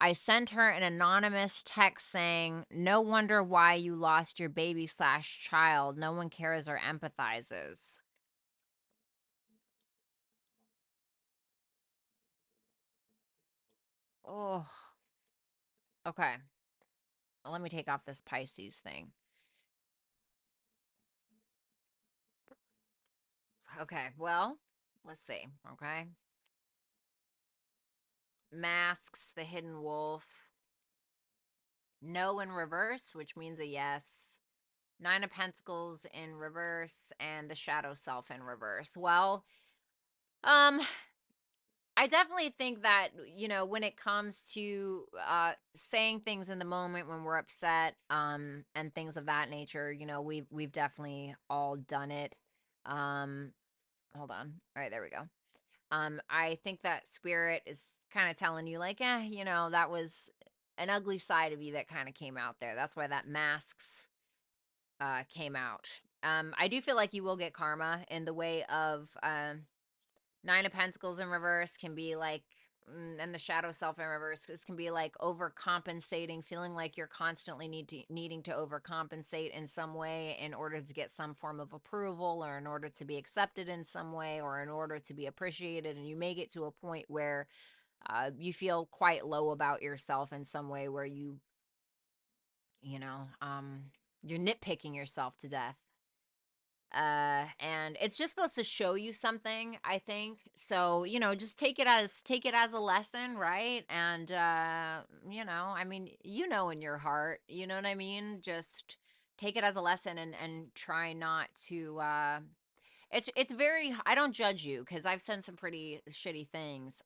I sent her an anonymous text saying, "No wonder why you lost your baby slash child. No one cares or empathizes." Oh, okay. Well, let me take off this Pisces thing. Okay. Well, let's see. Okay. Masks, the hidden wolf. No in reverse, which means a yes. Nine of Pentacles in reverse and the shadow self in reverse. Well, um, I definitely think that, you know, when it comes to saying things in the moment when we're upset, and things of that nature, you know, we've definitely all done it. Um, hold on. All right, there we go. I think that spirit is kind of telling you, like, you know, that was an ugly side of you that kind of came out there. That's why that masks came out. I do feel like you will get karma in the way of Nine of Pentacles in reverse can be like, and the Shadow Self in reverse, this can be like overcompensating, feeling like you're constantly needing to overcompensate in some way in order to get some form of approval, or in order to be accepted in some way, or in order to be appreciated. And you may get to a point where you feel quite low about yourself in some way, where you know, you're nitpicking yourself to death. And it's just supposed to show you something, I think. So, just take it as a lesson, right? And I mean, in your heart, you know what I mean? Just take it as a lesson, and try not to it's very, I don't judge you, because I've said some pretty shitty things.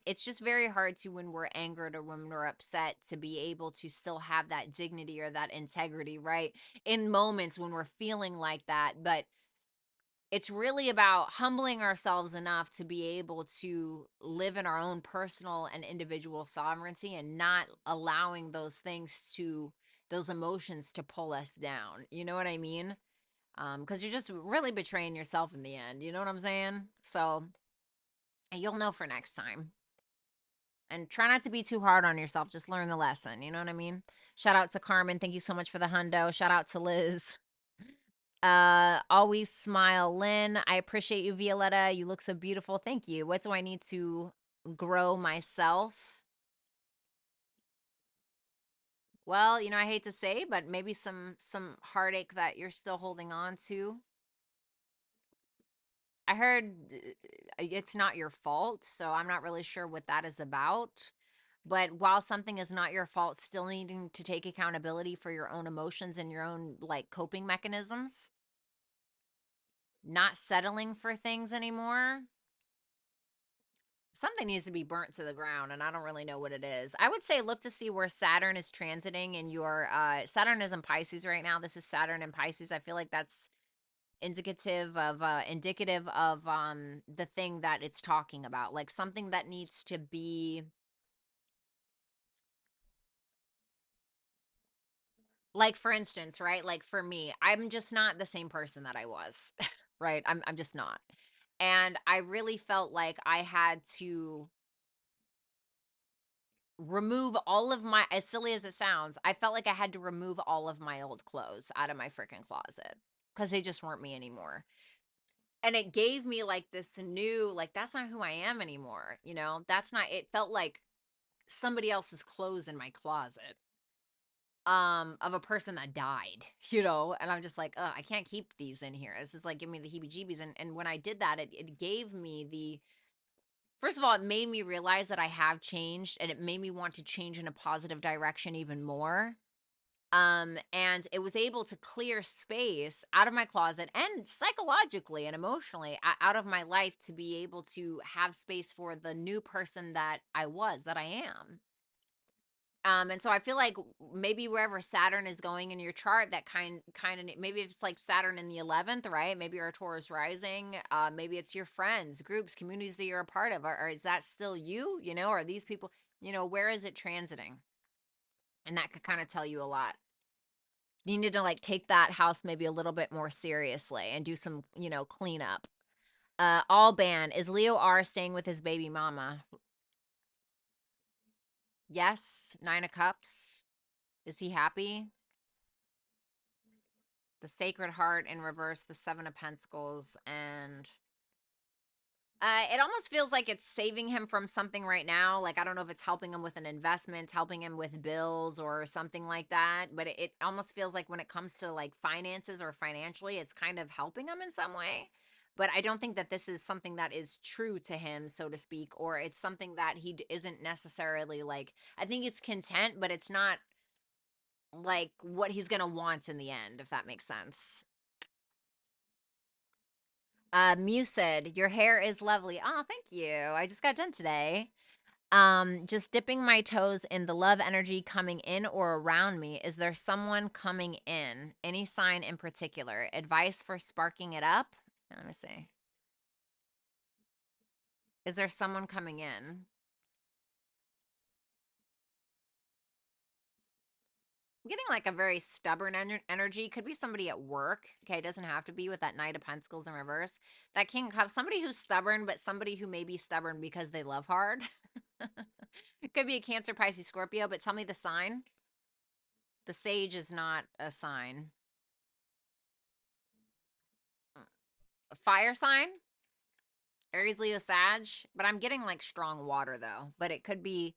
It's just very hard to, when we're angered or when we're upset, to be able to still have that dignity or that integrity, right? In moments when we're feeling like that. But it's really about humbling ourselves enough to be able to live in our own personal and individual sovereignty, and not allowing those emotions to pull us down. You know what I mean? Because you're just really betraying yourself in the end. You know what I'm saying? So you'll know for next time. And try not to be too hard on yourself. Just learn the lesson. You know what I mean? Shout out to Carmen. Thank you so much for the hundo. Shout out to Liz. Always smile, Lynn. I appreciate you, Violetta. You look so beautiful. Thank you. What do I need to grow myself? Well, I hate to say, but maybe some heartache that you're still holding on to. I heard it's not your fault, so I'm not really sure what that is about. But while something is not your fault, still needing to take accountability for your own emotions and your own like coping mechanisms, not settling for things anymore. Something needs to be burnt to the ground, and I don't really know what it is. I would say look to see where Saturn is transiting in your Saturn is in Pisces right now. This is Saturn in Pisces. I feel like that's indicative of the thing that it's talking about, like something that needs to be, like, for instance, right? Like for me, I'm just not the same person that I was. Right? I'm just not. And I really felt like I had to remove all of my, as silly as it sounds, I felt like I had to remove all of my old clothes out of my freaking closet, because they just weren't me anymore. And it gave me like this new, like, that's not who I am anymore. That's not, it felt like somebody else's clothes in my closet, of a person that died, and I'm just like, I can't keep these in here. This is like giving me the heebie jeebies. And when I did that, it gave me the, first of all, it made me realize that I have changed, and it made me want to change in a positive direction even more. And it was able to clear space out of my closet, and psychologically and emotionally out of my life, to be able to have space for the new person that I am. And so I feel like maybe wherever Saturn is going in your chart, that kind of, maybe if it's like Saturn in the 11th, right? Maybe you're a Taurus rising. Maybe it's your friends, groups, communities that you're a part of, or is that still you? Or these people? Where is it transiting? And that could kind of tell you a lot. You need to like take that house maybe a little bit more seriously and do some, cleanup. All ban, is Leo R staying with his baby mama? Yes. 9 of Cups. Is he happy? The Sacred Heart in reverse, the 7 of Pentacles, and it almost feels like it's saving him from something right now. Like, I don't know if it's helping him with an investment, helping him with bills or something like that. But it almost feels like when it comes to like finances or financially, it's kind of helping him in some way. But I don't think that this is something that is true to him, so to speak, or it's something that he isn't necessarily like. I think it's content, but it's not like what he's going to want in the end, if that makes sense. Mused, your hair is lovely. Oh, thank you. I just got done today. Just dipping my toes in the love energy coming in or around me. Is there someone coming in? Any sign in particular? Advice for sparking it up? Let me see. Is there someone coming in? I'm getting like a very stubborn energy. Could be somebody at work. Okay, it doesn't have to be with that Knight of Pentacles in reverse. That King of Cups, somebody who's stubborn, but somebody who may be stubborn because they love hard. It could be a Cancer, Pisces, Scorpio, but tell me the sign. The Sage is not a sign. A fire sign? Aries, Leo, Sag. But I'm getting like strong water though. But it could be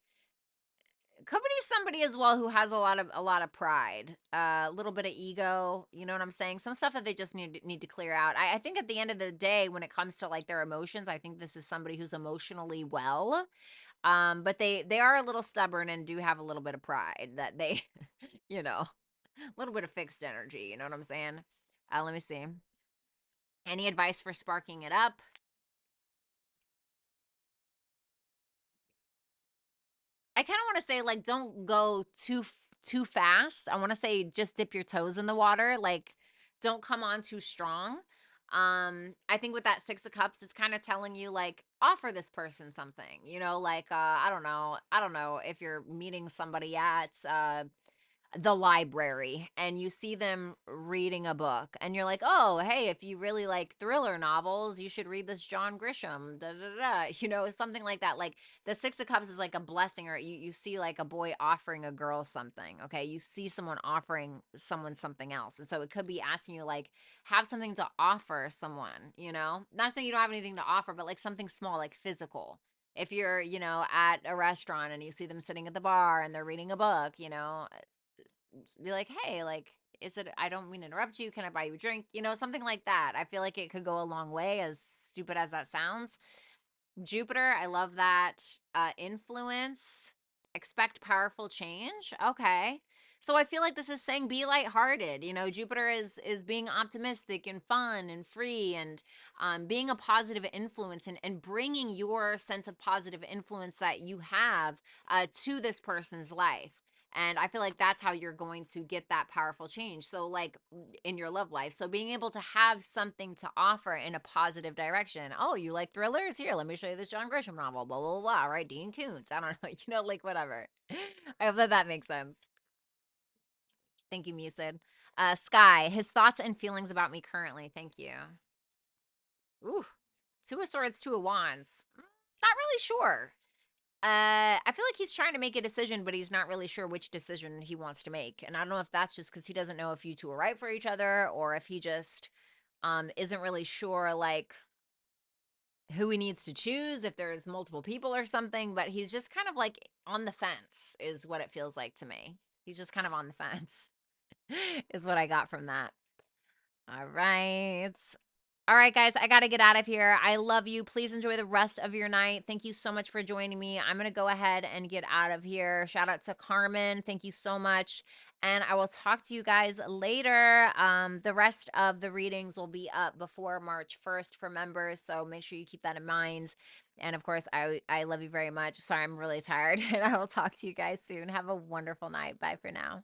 somebody as well who has a lot of pride, a little bit of ego. You know what I'm saying? Some stuff that they just need to clear out. I think at the end of the day, when it comes to like their emotions, I think this is somebody who's emotionally well. But they are a little stubborn and do have a little bit of pride that they, you know, a little bit of fixed energy. You know what I'm saying? Let me see. Any advice for sparking it up? I kind of want to say like don't go too fast. I want to say just dip your toes in the water, like don't come on too strong. I think with that 6 of cups it's kind of telling you like offer this person something. Like I don't know if you're meeting somebody at the library and you see them reading a book and you're like, oh, hey, if you really like thriller novels, you should read this John Grisham, da, da, da, something like that. Like the 6 of cups is like a blessing, or you see like a boy offering a girl something. Okay, you see someone offering someone something else, and so it could be asking you like have something to offer someone. Not saying you don't have anything to offer, but like something small, like physical. If you're at a restaurant and you see them sitting at the bar and they're reading a book, be like, hey, like, is it, I don't mean to interrupt you. Can I buy you a drink? Something like that. I feel like it could go a long way, as stupid as that sounds. Jupiter, I love that. Influence, expect powerful change. Okay. So I feel like this is saying be lighthearted. Jupiter is being optimistic and fun and free, and being a positive influence, and bringing your sense of positive influence that you have to this person's life. And I feel like that's how you're going to get that powerful change. So, like in your love life. So, being able to have something to offer in a positive direction. Oh, you like thrillers? Here, let me show you this John Grisham novel. Blah, blah, blah. Right. Dean Koontz. I don't know. Like whatever. I hope that makes sense. Thank you, Musid. Sky, his thoughts and feelings about me currently. Thank you. Ooh, 2 of Swords, 2 of Wands. Not really sure. I feel like he's trying to make a decision, but he's not really sure which decision he wants to make. And I don't know if that's just because he doesn't know if you two are right for each other, or if he just isn't really sure like who he needs to choose, if there's multiple people or something. But he's just kind of like on the fence, is what it feels like to me. He's just kind of on the fence, is what I got from that. All right. All right, guys, I got to get out of here. I love you. Please enjoy the rest of your night. Thank you so much for joining me. I'm going to go ahead and get out of here. Shout out to Carmen. Thank you so much. And I will talk to you guys later. The rest of the readings will be up before March 1st for members, so make sure you keep that in mind. And of course, I love you very much. Sorry, I'm really tired. And I will talk to you guys soon. Have a wonderful night. Bye for now.